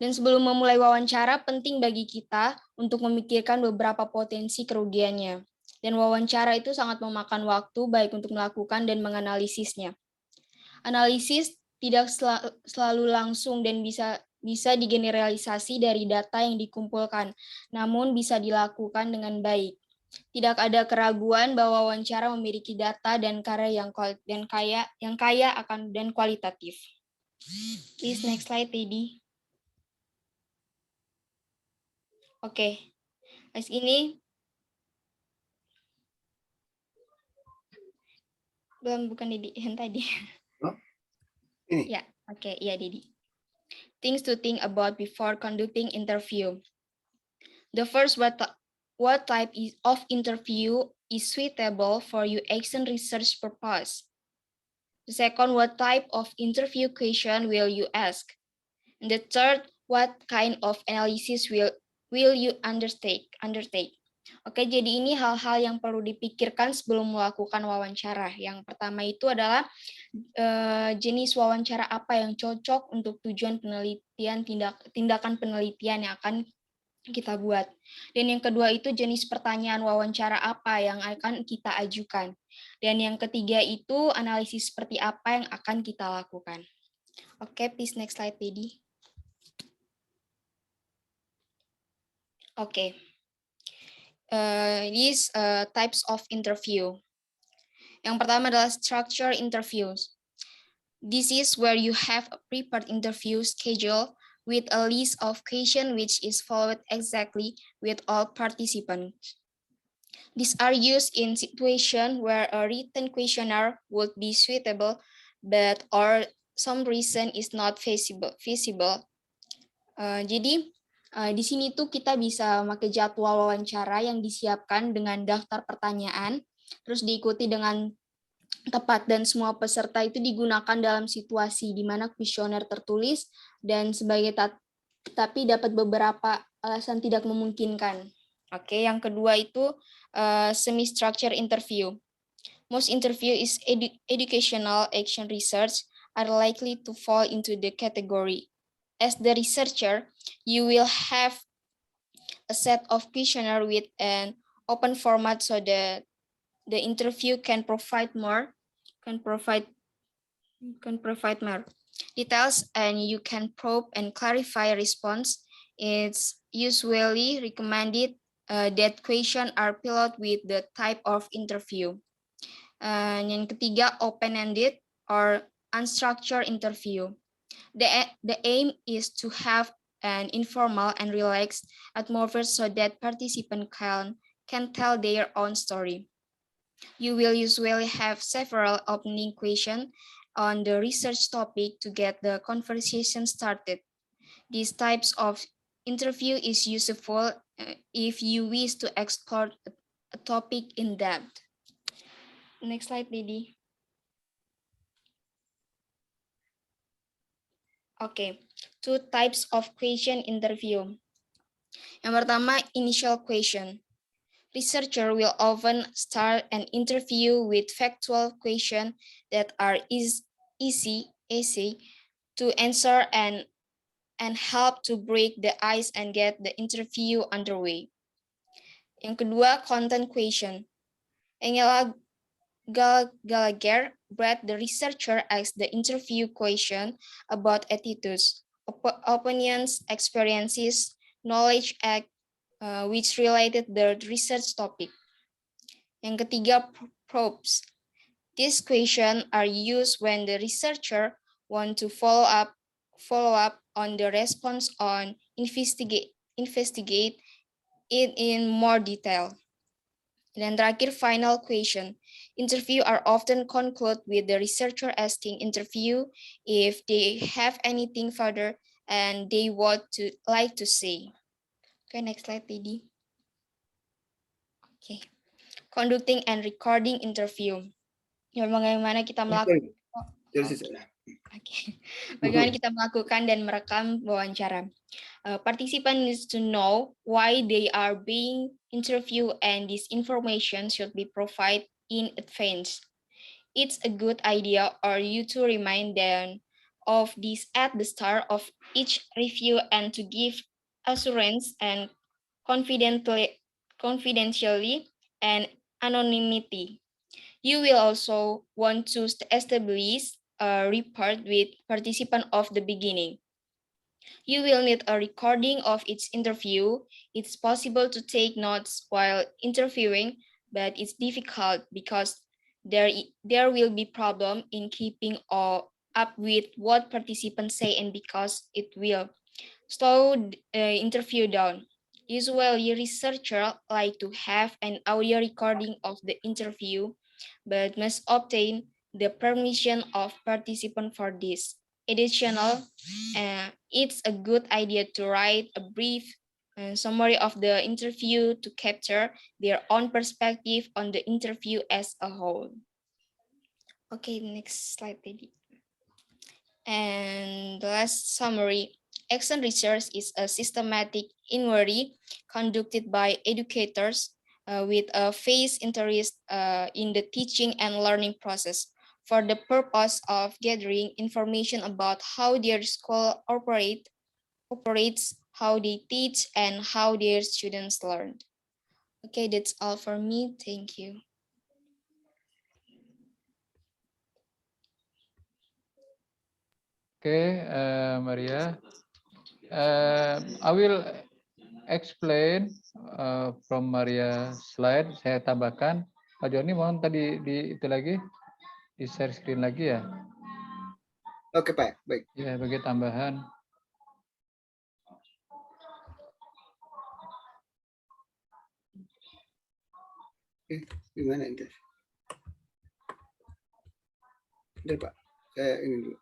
Dan sebelum memulai wawancara, penting bagi kita untuk memikirkan beberapa potensi kerugiannya. Dan wawancara itu sangat memakan waktu baik untuk melakukan dan menganalisisnya. Analisis tidak selalu langsung dan bisa digeneralisasi dari data yang dikumpulkan, namun bisa dilakukan dengan baik. Tidak ada keraguan bahwa wawancara memiliki data dan karya yang kaya akan dan kualitatif. Please next slide, Teddy. Oke, ini bukan Didi yang tadi. Oh, ini. Ya, oke, iya Didi. Things to think about before conducting interview. The first, what type of interview is suitable for your action research purpose? The second, what type of interview question will you ask? And the third, what kind of analysis will you undertake? Oke, jadi ini hal-hal yang perlu dipikirkan sebelum melakukan wawancara. Yang pertama itu adalah jenis wawancara apa yang cocok untuk tujuan penelitian, tindakan penelitian yang akan kita buat. Dan yang kedua itu jenis pertanyaan wawancara apa yang akan kita ajukan. Dan yang ketiga itu analisis seperti apa yang akan kita lakukan. Oke, please next slide, Teddy. Oke. These types of interview. Yang pertama adalah structure interviews. This is where you have a prepared interview schedule with a list of questions which is followed exactly with all participants. These are used in situations where a written questionnaire would be suitable, but or some reason is not feasible. Jadi di sini tuh kita bisa memakai jadwal wawancara yang disiapkan dengan daftar pertanyaan, terus diikuti dengan tepat dan semua peserta itu digunakan dalam situasi di mana kuesioner tertulis dan sebagai tapi dapat beberapa alasan tidak memungkinkan. Oke, yang kedua itu semi-structure interview. Most interview is educational action research are likely to fall into the category. As the researcher, you will have a set of questionnaire with an open format so that the interview can provide more details and you can probe and clarify response. It's usually recommended that questions are piloted with the type of interview. Yang ketiga, open-ended or unstructured interview. The aim is to have an informal and relaxed atmosphere so that participants can tell their own story. You will usually have several opening questions on the research topic to get the conversation started. These types of interview is useful if you wish to explore a topic in depth. Next slide, Didi. Okay, two types of question interview. Yang pertama, initial question. Researcher will often start an interview with factual questions that are easy to answer and help to break the ice and get the interview underway. Yang kedua, content question. Angela Gallagher, Brad, the researcher, asked the interview question about attitudes, opinions, experiences, knowledge which related the research topic. Yang ketiga, probes. These questions are used when the researcher want to follow up on the response on investigate it in more detail. Dan terakhir, final question. Interview are often conclude with the researcher asking interview if they have anything further and they would like to say. Okay, next slide, Didi. Okay. Conducting and recording interview. Bagaimana kita melakukan Bagaimana kita melakukan dan merekam wawancara. Participant needs to know why they are being interviewed and this information should be provided in advance. It's a good idea for you to remind them of this at the start of each review and to give assurance and confidentially and anonymity. You will also want to establish a report with participant of the beginning. You will need a recording of each interview. It's possible to take notes while interviewing, but it's difficult because there will be problem in keeping up with what participants say and because it will slow the interview down. Usually, researchers like to have an audio recording of the interview, but must obtain the permission of participant for this. Additional, it's a good idea to write a brief summary of the interview to capture their own perspective on the interview as a whole. Okay, next slide, Teddy. And the last summary. Action research is a systematic inquiry conducted by educators with a face interest in the teaching and learning process for the purpose of gathering information about how their school operates, how they teach, and how their students learn. Okay, that's all for me. Thank you. Okay, Maria. I will explain from Maria slide. Saya tambahkan. Pak Joni, mohon tadi itu lagi di share screen lagi ya. Oke Pak, baik. Ya, bagi tambahan. Oke, gimana ini? Udah Pak, saya ini dulu.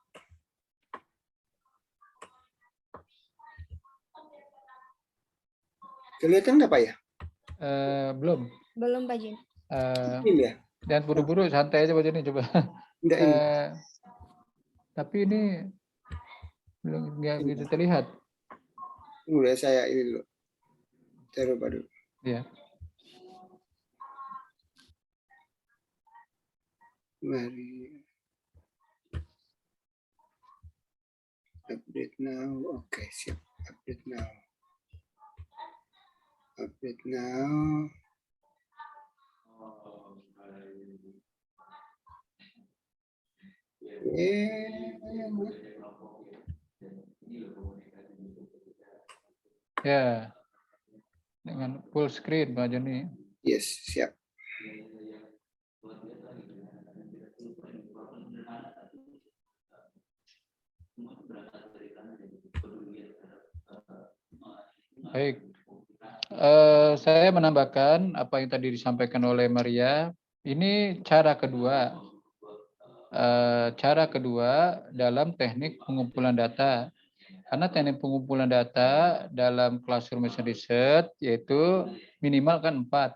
Kelihatan nggak Pak ya? Belum. Belum, Pak Jin. Ini ya. Dan buru-buru santai aja Pak Joni coba. Enggak ini. Tapi ini belum nggak begitu terlihat. Udah saya ini dulu. Saya coba dulu. Ya. Mari. Update now. Oke, siap. Update now. Update now. Ya. Dengan full screen Pak Joni. Yes, siap. Baik. Saya menambahkan apa yang tadi disampaikan oleh Maria. Ini cara kedua. Cara kedua dalam teknik pengumpulan data. Karena teknik pengumpulan data dalam classroom research yaitu minimal kan 4.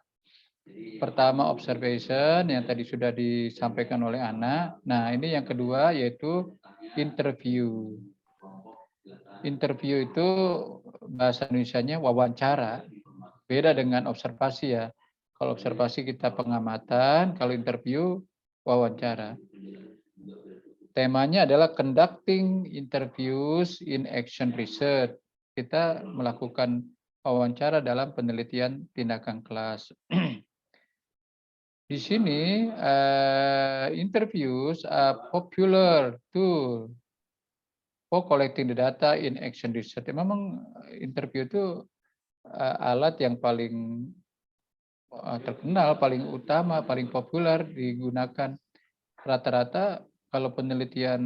Pertama observation yang tadi sudah disampaikan oleh Ana. Nah ini yang kedua yaitu interview. Interview itu bahasa Indonesianya wawancara. Beda dengan observasi ya. Kalau observasi kita pengamatan, kalau interview wawancara. Temanya adalah conducting interviews in action research. Kita melakukan wawancara dalam penelitian tindakan kelas. Di sini interviews are popular tool for collecting the data in action research. Memang interview itu alat yang paling terkenal, paling utama, paling populer digunakan. Rata-rata kalau penelitian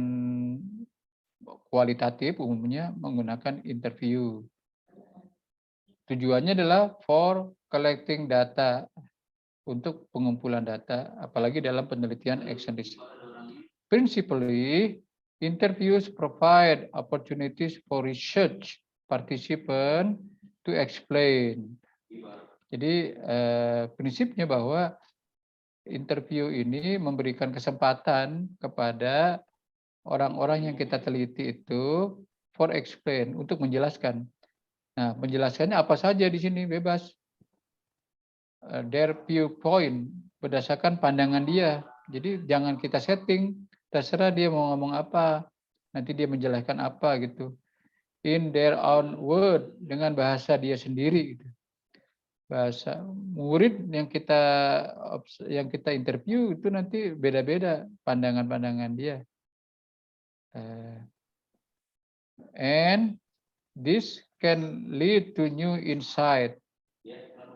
kualitatif umumnya menggunakan interview. Tujuannya adalah for collecting data, untuk pengumpulan data, apalagi dalam penelitian action research. Principally, interviews provide opportunities for research participant to explain. Jadi prinsipnya bahwa interview ini memberikan kesempatan kepada orang-orang yang kita teliti itu for explain, untuk menjelaskan. Nah, menjelaskannya apa saja di sini bebas. Their viewpoint, berdasarkan pandangan dia. Jadi jangan kita setting, terserah dia mau ngomong apa, nanti dia menjelaskan apa gitu. In their own word, dengan bahasa dia sendiri gitu. Bahasa murid yang kita interview itu nanti beda-beda pandangan-pandangan dia. And this can lead to new insight.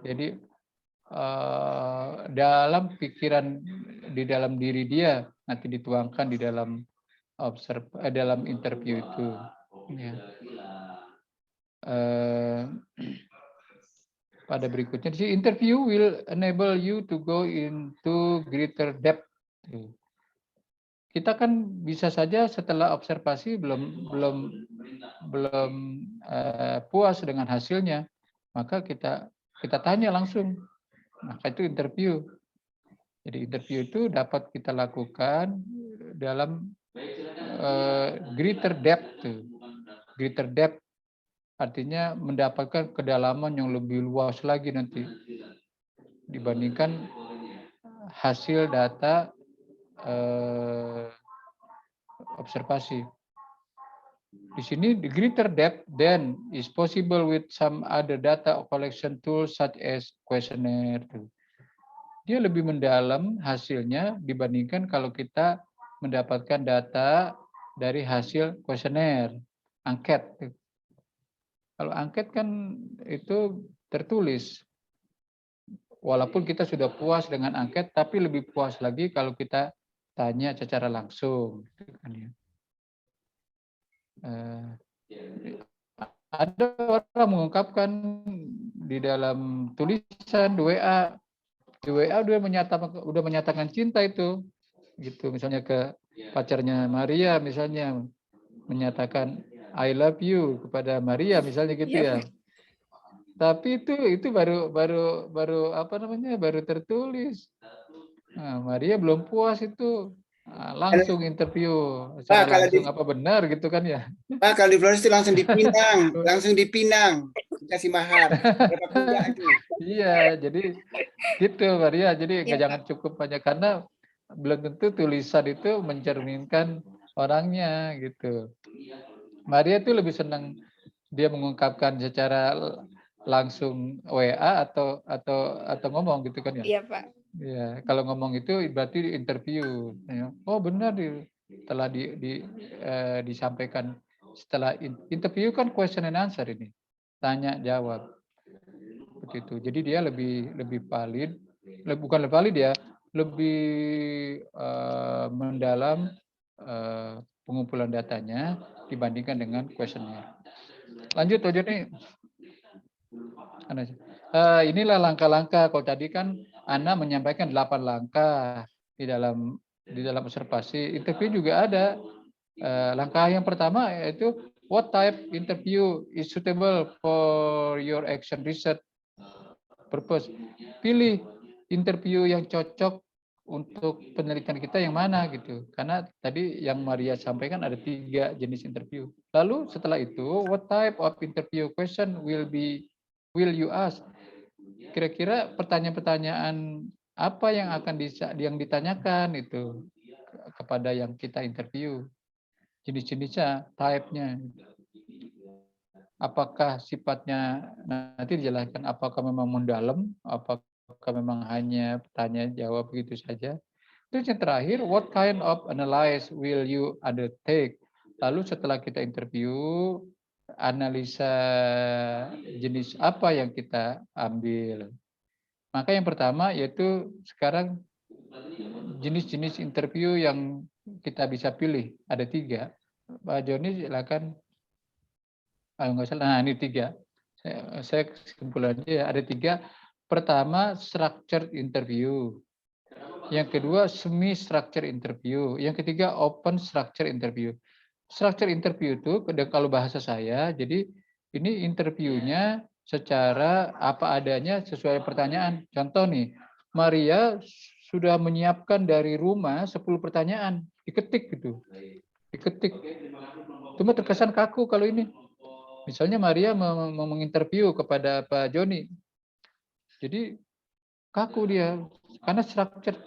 Jadi dalam pikiran di dalam diri dia nanti dituangkan di dalam dalam interview itu. Ya. Pada berikutnya, di interview will enable you to go into greater depth. Kita kan bisa saja setelah observasi belum puas dengan hasilnya, maka kita tanya langsung. Maka itu interview. Jadi interview itu dapat kita lakukan dalam greater depth. Greater depth artinya mendapatkan kedalaman yang lebih luas lagi nanti dibandingkan hasil data observasi. Di sini the greater depth then is possible with some other data collection tools such as questionnaire. Dia lebih mendalam hasilnya dibandingkan kalau kita mendapatkan data dari hasil kuesioner, angket. Kalau angket kan itu tertulis. Walaupun kita sudah puas dengan angket, tapi lebih puas lagi kalau kita tanya secara langsung. Ada orang mengungkapkan di dalam tulisan di WA udah menyatakan cinta itu, gitu. Misalnya ke pacarnya Maria, misalnya menyatakan I love you kepada Maria, misalnya gitu ya. Tapi itu baru apa namanya, baru tertulis. Nah, Maria belum puas itu. Nah, langsung interview, secara langsung apa benar gitu kan ya. Pak, kalau di Flores itu langsung dipinang, dikasih mahar. Berapa kuda itu? Iya, jadi gitu Maria. Jadi jangan cukup banyak, karena belum tentu tulisan itu mencerminkan orangnya gitu. Maria itu lebih senang dia mengungkapkan secara langsung WA atau ngomong gitu kan ya. Iya, Pak. Iya, kalau ngomong itu berarti interview. Oh benar, telah disampaikan setelah interview kan question and answer ini, tanya jawab begitu. Jadi dia lebih valid, bukan lebih valid ya, lebih mendalam pengumpulan datanya dibandingkan dengan kuesioner. Lanjut Pak Joni. Inilah langkah-langkah. Kalau tadi kan Ana menyampaikan 8 langkah di dalam observasi. Interview juga ada. Langkah yang pertama yaitu what type interview is suitable for your action research purpose. Pilih interview yang cocok untuk penelitian kita yang mana gitu. Karena tadi yang Maria sampaikan ada 3 jenis interview. Lalu setelah itu what type of interview question will you ask? Kira-kira pertanyaan-pertanyaan apa yang akan ditanyakan itu kepada yang kita interview? Jenis-jenisnya, type-nya. Apakah sifatnya nanti dijelaskan, apakah memang mendalam, apakah memang hanya tanya jawab begitu saja. Terus yang terakhir, what kind of analysis will you undertake? Lalu setelah kita interview, analisa jenis apa yang kita ambil. Maka yang pertama yaitu sekarang jenis-jenis interview yang kita bisa pilih. Ada 3. Pak Joni silakan. Kalau nggak salah, nah ini 3. Saya kesimpulan aja ya, ada 3. Pertama, structured interview. Yang kedua, semi structured interview. Yang ketiga, open structured interview. Structured interview itu kalau bahasa saya, jadi ini interviewnya secara apa adanya sesuai pertanyaan. Contoh nih, Maria sudah menyiapkan dari rumah 10 pertanyaan, diketik gitu. Diketik. Cuma terkesan kaku kalau ini. Misalnya Maria mau menginterview kepada Pak Joni. Jadi kaku dia karena structure.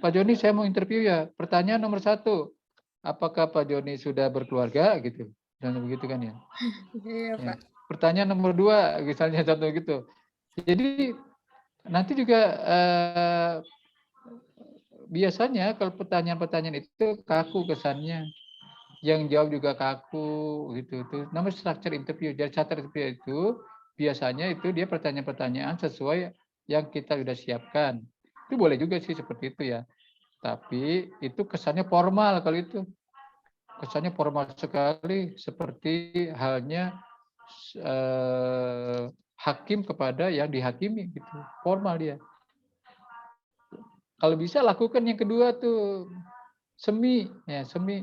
Pak Joni saya mau interview ya. Pertanyaan nomor 1, apakah Pak Joni sudah berkeluarga gitu? Dan begitu kan ya. Iya, Ya. Pak. Pertanyaan nomor 2 misalnya contoh gitu. Jadi nanti juga biasanya kalau pertanyaan-pertanyaan itu kaku kesannya. Yang jawab juga kaku gitu. Itu namanya structure interview. Jadi structure interview itu biasanya itu dia pertanyaan-pertanyaan sesuai yang kita sudah siapkan. Itu boleh juga sih seperti itu ya. Tapi itu kesannya formal kalau itu. Kesannya formal sekali seperti halnya hakim kepada yang dihakimi gitu. Formal dia. Kalau bisa lakukan yang kedua tuh semi ya, semi.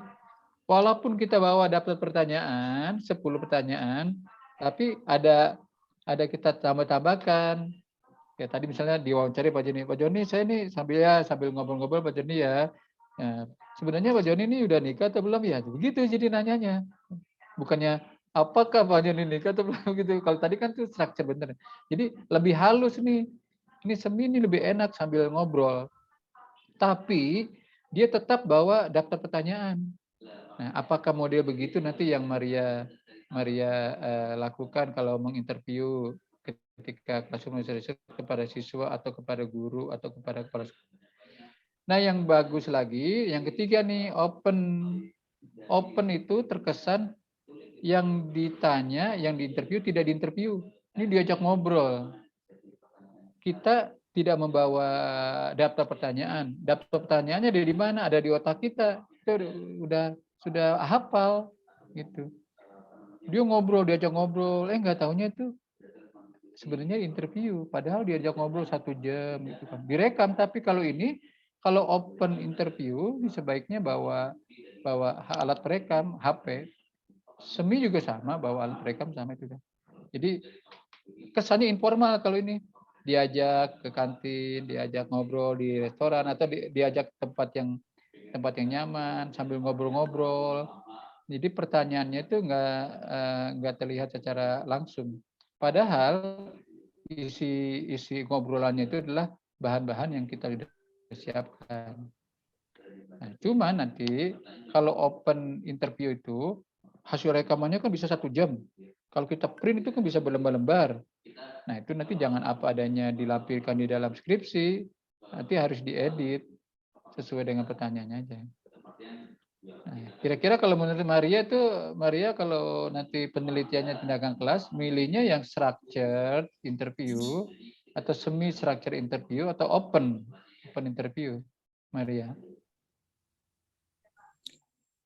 Walaupun kita bawa daftar pertanyaan, 10 pertanyaan, tapi ada kita tambah-tambahkan. Ya tadi misalnya diwawancari Pak Joni saya ini sambil ngobrol-ngobrol Pak Joni ya. Ya, sebenarnya Pak Joni ini udah nikah atau belum ya? Begitu jadi nanyanya. Bukannya apakah Pak Joni nikah atau belum gitu. Kalau tadi kan tuh structure bener. Jadi lebih halus nih. Ini semi ini lebih enak sambil ngobrol. Tapi dia tetap bawa daftar pertanyaan. Nah, apakah model begitu nanti yang Maria lakukan kalau menginterview ketika classroom research kepada siswa atau kepada guru atau kepada kepala sekolah. Nah, yang bagus lagi, yang ketiga nih open. Open itu terkesan yang ditanya, yang diinterview tidak diinterview. Ini diajak ngobrol. Kita tidak membawa daftar pertanyaan. Daftar pertanyaannya ada di mana? Ada di otak kita. Kita sudah hafal gitu. Dia ngobrol, diajak ngobrol, nggak taunya itu sebenarnya interview. Padahal diajak ngobrol 1 jam gitu kan. Direkam, tapi kalau open interview, ini sebaiknya bawa alat perekam, HP. Semi juga sama, bawa alat perekam sama itu kan. Jadi kesannya informal kalau ini. Diajak ke kantin, diajak ngobrol di restoran atau diajak tempat yang nyaman sambil ngobrol-ngobrol. Jadi pertanyaannya itu nggak terlihat secara langsung. Padahal isi ngobrolannya itu adalah bahan-bahan yang kita sudah siapkan. Nah, cuma nanti kalau open interview itu hasil rekamannya kan bisa 1 jam. Kalau kita print itu kan bisa berlembar-lembar. Nah, itu nanti jangan apa adanya dilampirkan di dalam skripsi, nanti harus diedit sesuai dengan pertanyaannya aja. Nah, kira-kira kalau menurut Maria kalau nanti penelitiannya tindakan kelas, milihnya yang structured interview atau semi structured interview atau open interview, Maria?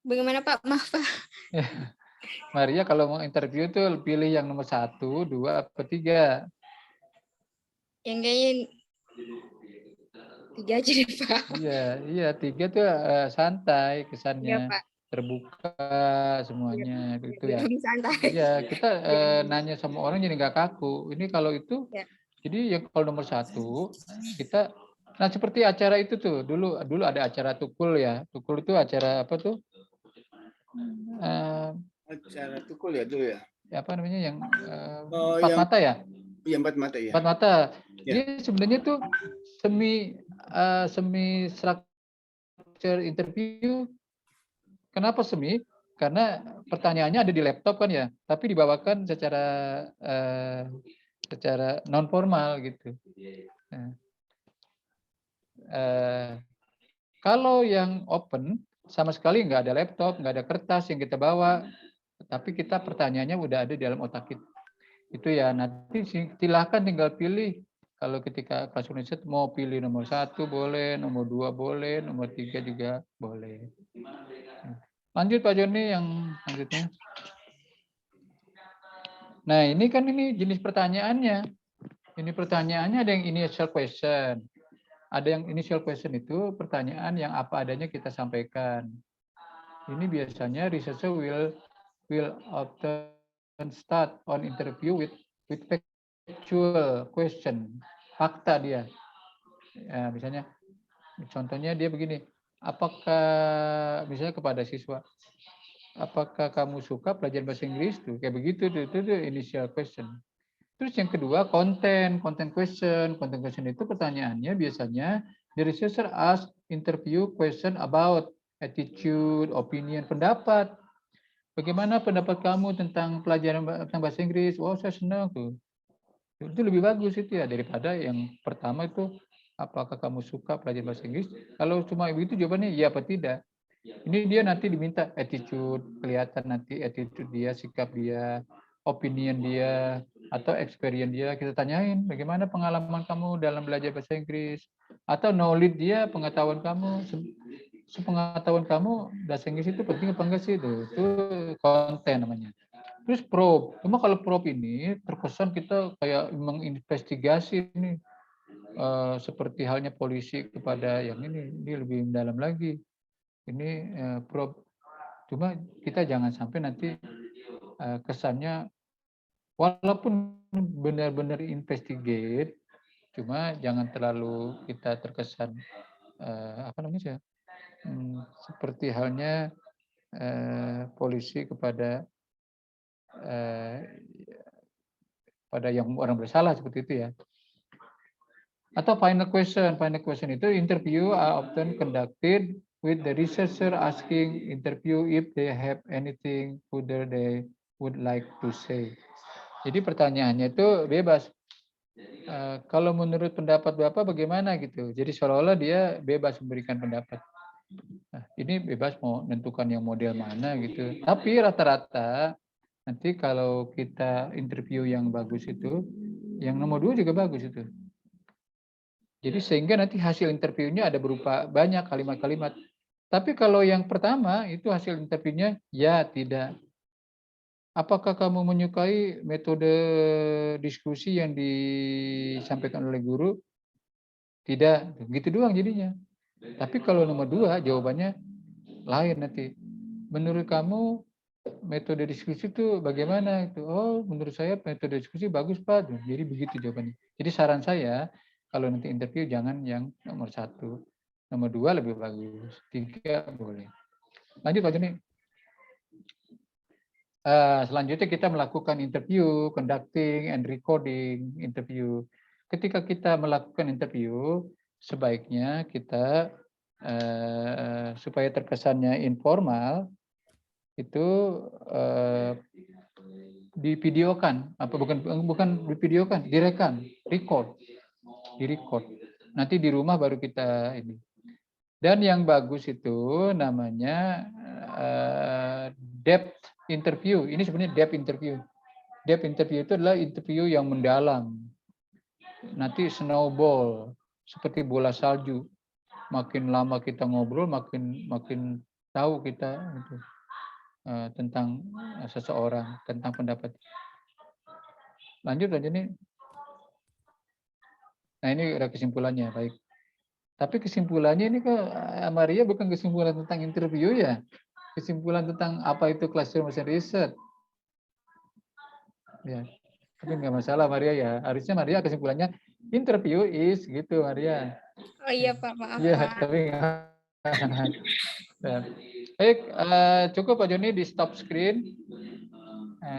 Bagaimana Pak? Maaf Pak. Maria kalau mau interview tuh pilih yang nomor 1, 2, atau 3? Yang kayaknya 3 aja deh Pak. Iya 3 tuh santai kesannya. Iya Pak. Terbuka semuanya gitu ya. Lebih santai. Iya, kita nanya sama orang jadi nggak kaku. Ini kalau itu, Ya. jadi yang kalau nomor 1 kita, nah seperti acara itu tuh dulu ada acara Tukul ya. Tukul itu acara apa tuh? Acara Tukul ya dulu ya. Apa namanya yang Empat mata ya? Iya 4 mata ya. 4 mata. Ya. Jadi sebenarnya tuh semi structure interview. Kenapa semi? Karena pertanyaannya ada di laptop kan ya, tapi dibawakan secara non formal gitu. Kalau yang open sama sekali nggak ada laptop, nggak ada kertas yang kita bawa, tapi kita pertanyaannya udah ada di dalam otak kita. Itu ya, nanti silahkan tinggal pilih. Kalau ketika classroom research mau pilih nomor 1 boleh, nomor 2 boleh, nomor 3 juga boleh. Lanjut Pak Joni yang selanjutnya. Nah ini kan ini jenis pertanyaannya. Ini pertanyaannya ada yang initial question. Ada yang initial question itu pertanyaan yang apa adanya kita sampaikan. Ini biasanya researcher will often start on interview with factual question, fakta dia. Ya, misalnya, contohnya dia begini, apakah misalnya kepada siswa, apakah kamu suka pelajaran bahasa Inggris tuh, kayak begitu tuh, itu initial question. Terus yang kedua content question. Content question itu pertanyaannya biasanya the researcher ask interview question about attitude, opinion, pendapat. Bagaimana pendapat kamu tentang pelajaran tentang bahasa Inggris? Oh, saya senang tuh. Itu lebih bagus itu ya daripada yang pertama itu apakah kamu suka pelajaran bahasa Inggris? Kalau cuma begitu jawabannya iya apa tidak. Ini dia nanti diminta attitude, kelihatan nanti attitude dia, sikap dia, opinion dia, atau experience dia. Kita tanyain bagaimana pengalaman kamu dalam belajar bahasa Inggris. Atau knowledge dia, pengetahuan kamu. Sepengetahuan kamu bahasa Inggris itu penting apa enggak sih itu? Itu konten namanya. Terus probe. Cuma kalau probe ini terkesan kita kayak menginvestigasi ini. Seperti halnya polisi kepada yang ini lebih mendalam lagi. Ini probe. Cuma kita jangan sampai nanti kesannya walaupun benar-benar investigate, cuma jangan terlalu kita terkesan apa namanya seperti halnya polisi kepada pada yang orang bersalah seperti itu ya. Atau final question itu interview are often conducted with the researcher asking interview if they have anything further they would like to say. Jadi pertanyaannya itu bebas. Kalau menurut pendapat Bapak bagaimana gitu. Jadi seolah-olah dia bebas memberikan pendapat. Nah, ini bebas mau menentukan yang model mana gitu. Tapi rata-rata nanti kalau kita interview yang bagus itu, yang nomor 2 juga bagus itu. Jadi sehingga nanti hasil interviewnya ada berupa banyak kalimat-kalimat. Tapi kalau yang pertama itu hasil interviewnya ya tidak. Apakah kamu menyukai metode diskusi yang disampaikan oleh guru? Tidak, gitu doang jadinya. Tapi kalau nomor 2 jawabannya lain nanti. Menurut kamu metode diskusi itu bagaimana itu? Oh, menurut saya metode diskusi bagus Pak. Jadi begitu jawabannya. Jadi saran saya kalau nanti interview jangan yang nomor 1, nomor 2 lebih bagus, 3 boleh. Lanjut Pak Joni. Selanjutnya kita melakukan interview, conducting and recording interview. Ketika kita melakukan interview, sebaiknya kita supaya terkesannya informal itu divideokan, apa bukan divideokan, direkam, direcord. Nanti di rumah baru kita ini. Dan yang bagus itu namanya depth interview. Ini sebenarnya depth interview. Depth interview itu adalah interview yang mendalam. Nanti snowball seperti bola salju. Makin lama kita ngobrol, makin tahu kita gitu, tentang seseorang, tentang pendapat. Lanjut aja nih. Nah ini ada kesimpulannya, baik. Tapi kesimpulannya ini kok Maria bukan kesimpulan tentang interview ya, kesimpulan tentang apa itu classroom research. Ya, tapi nggak masalah Maria ya. Harusnya Maria kesimpulannya interview is gitu Maria. Oh iya Pak, maaf Ya, Pak. tapi baik, cukup Pak Joni di stop screen,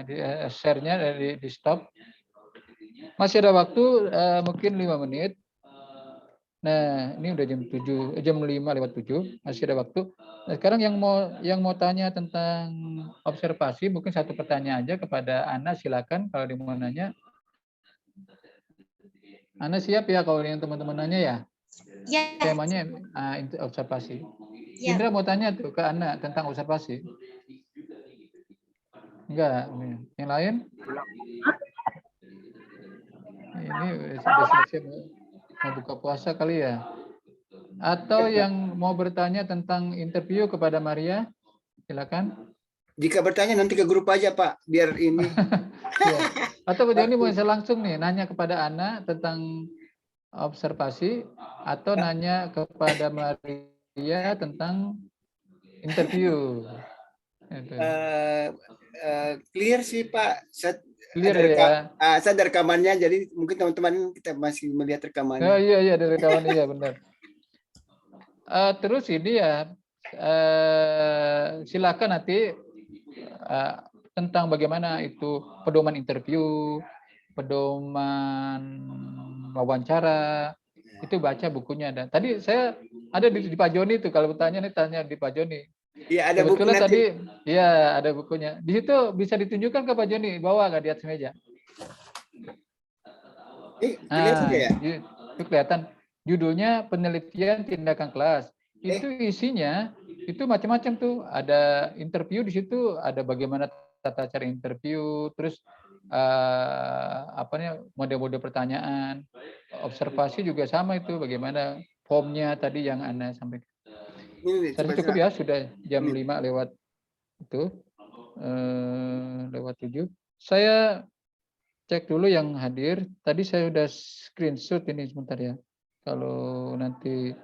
di share-nya di stop. Masih ada waktu mungkin 5 menit. Nah, ini udah jam 5:07, masih ada waktu. Nah, sekarang yang mau tanya tentang observasi, mungkin satu pertanyaan aja kepada Ana, silakan kalau dia mau nanya. Ana siap ya kalau yang teman-teman nanya ya? Ya, Temanya observasi. Ya. Indra mau tanya tuh ke Ana tentang observasi. Enggak. Yang lain? Ini sudah siap-siap mau buka puasa kali ya. Atau yang mau bertanya tentang interview kepada Maria, silakan. Jika bertanya nanti ke grup aja Pak, biar ini. Ya. Atau Pak Joni mau bisa langsung nih nanya kepada Ana tentang observasi atau nanya kepada Maria tentang interview. Itu. Clear sih Pak. Clear ya. Saya ada rekamannya, jadi mungkin teman-teman kita masih melihat rekamannya. Oh iya ada rekaman iya benar. Terus ini ya silakan nanti tentang bagaimana itu pedoman interview, pedoman wawancara, itu baca bukunya ada. Tadi saya ada di Pak Joni tuh kalau bertanya nih tanya di Pak Joni. Iya ada buku Kebetulan nanti. tadi ya ada bukunya. Di situ bisa ditunjukkan ke Pak Joni, bawa nggak di atas meja? Kelihatan ya? Itu kelihatan. Judulnya penelitian tindakan kelas. Itu isinya itu macam-macam tuh. Ada interview di situ, ada bagaimana tata cara interview, terus mode-mode pertanyaan, observasi juga sama itu, bagaimana formnya tadi yang Anda sampaikan. Saya cukup ya, sudah jam 5 lewat itu, lewat 7. Saya cek dulu yang hadir. Tadi saya sudah screenshot ini sebentar ya. Kalau nanti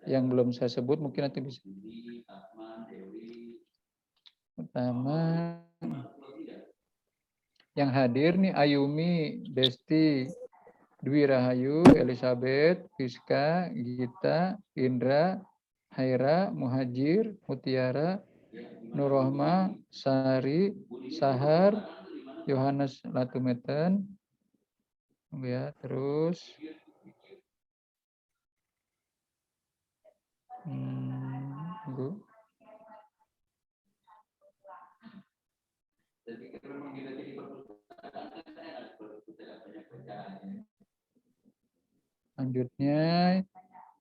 yang belum saya sebut mungkin nanti bisa. Pertama yang hadir nih Ayumi, Desti, Dwi Rahayu, Elizabeth, Fiska, Gita, Indra, Haira, Muhajir, Mutiara, Nurrohma, Sari, Sahar, Yohanes Latumeten, ya, terus Bu. Selanjutnya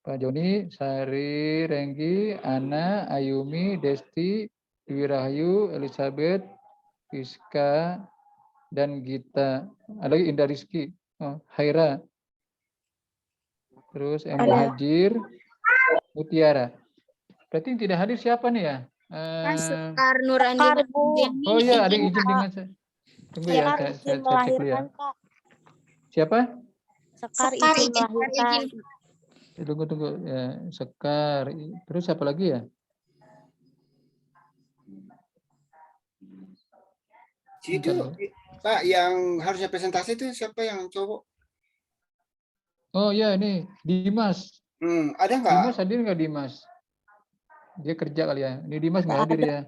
Pak Joni, Sari, Renggi, Ana, Ayumi, Desti, Dwi Rahayu, Elizabeth, Fiska, dan Gita. Ada lagi Indah Rizky, Haira. Terus Muhajir, Mutiara. Berarti yang tidak hadir siapa nih ya? Sekar Nurani. Oh iya, ada yang izin dengan saya. Tunggu ya, saya cek dulu ya. Siapa? Sekar izin melahirkan. Tunggu ya, Sekar. Terus siapa lagi ya? Itu Pak yang harusnya presentasi itu siapa yang cowok? Oh ya ini Dimas. Ada nggak? Dimas hadir nggak Dimas? Dia kerja kali ya. Ini Dimas nggak hadir ya?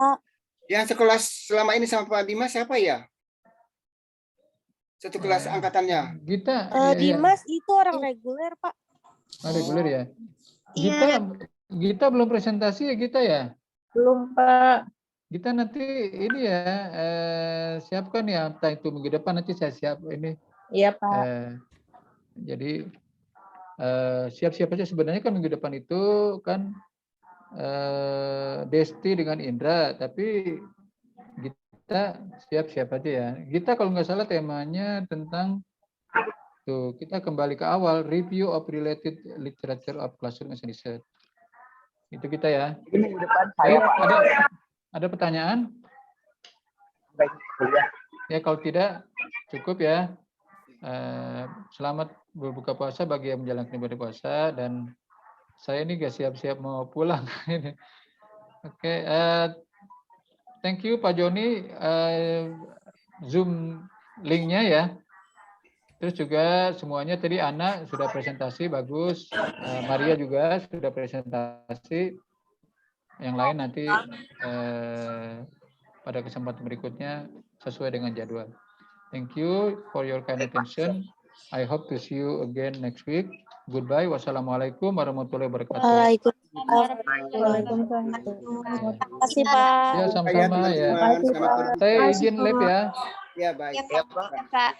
Yang sekelas selama ini sama Pak Dimas siapa ya? Satu kelas angkatannya. Gita. Dimas itu orang reguler Pak. Reguler ya. Gita belum presentasi ya Gita ya? Belum Pak. Kita nanti ini ya siapkan ya, entah itu minggu depan nanti saya siap ini. Iya Pak. Jadi siap-siap aja sebenarnya kan minggu depan itu kan Desti dengan Indra, tapi kita siap-siap aja ya. Kita kalau nggak salah temanya tentang tuh kita kembali ke awal review of related literature of classroom research. Itu kita ya. Minggu depan saya Ada pertanyaan? Ya kalau tidak cukup ya. Selamat berbuka puasa bagi yang menjalankan ibadah puasa dan saya ini gak siap-siap mau pulang ini. Oke, thank you Pak Joni. Zoom linknya ya. Terus juga semuanya tadi Ana sudah presentasi bagus, Maria juga sudah presentasi. Yang lain nanti pada kesempatan berikutnya sesuai dengan jadwal. Thank you for your kind attention. I hope to see you again next week. Goodbye. Wassalamualaikum warahmatullahi wabarakatuh. Waalaikumsalam. Terima kasih Pak. Ya sama-sama ya. Saya izin live ya. Ya baik. Ya, Pak.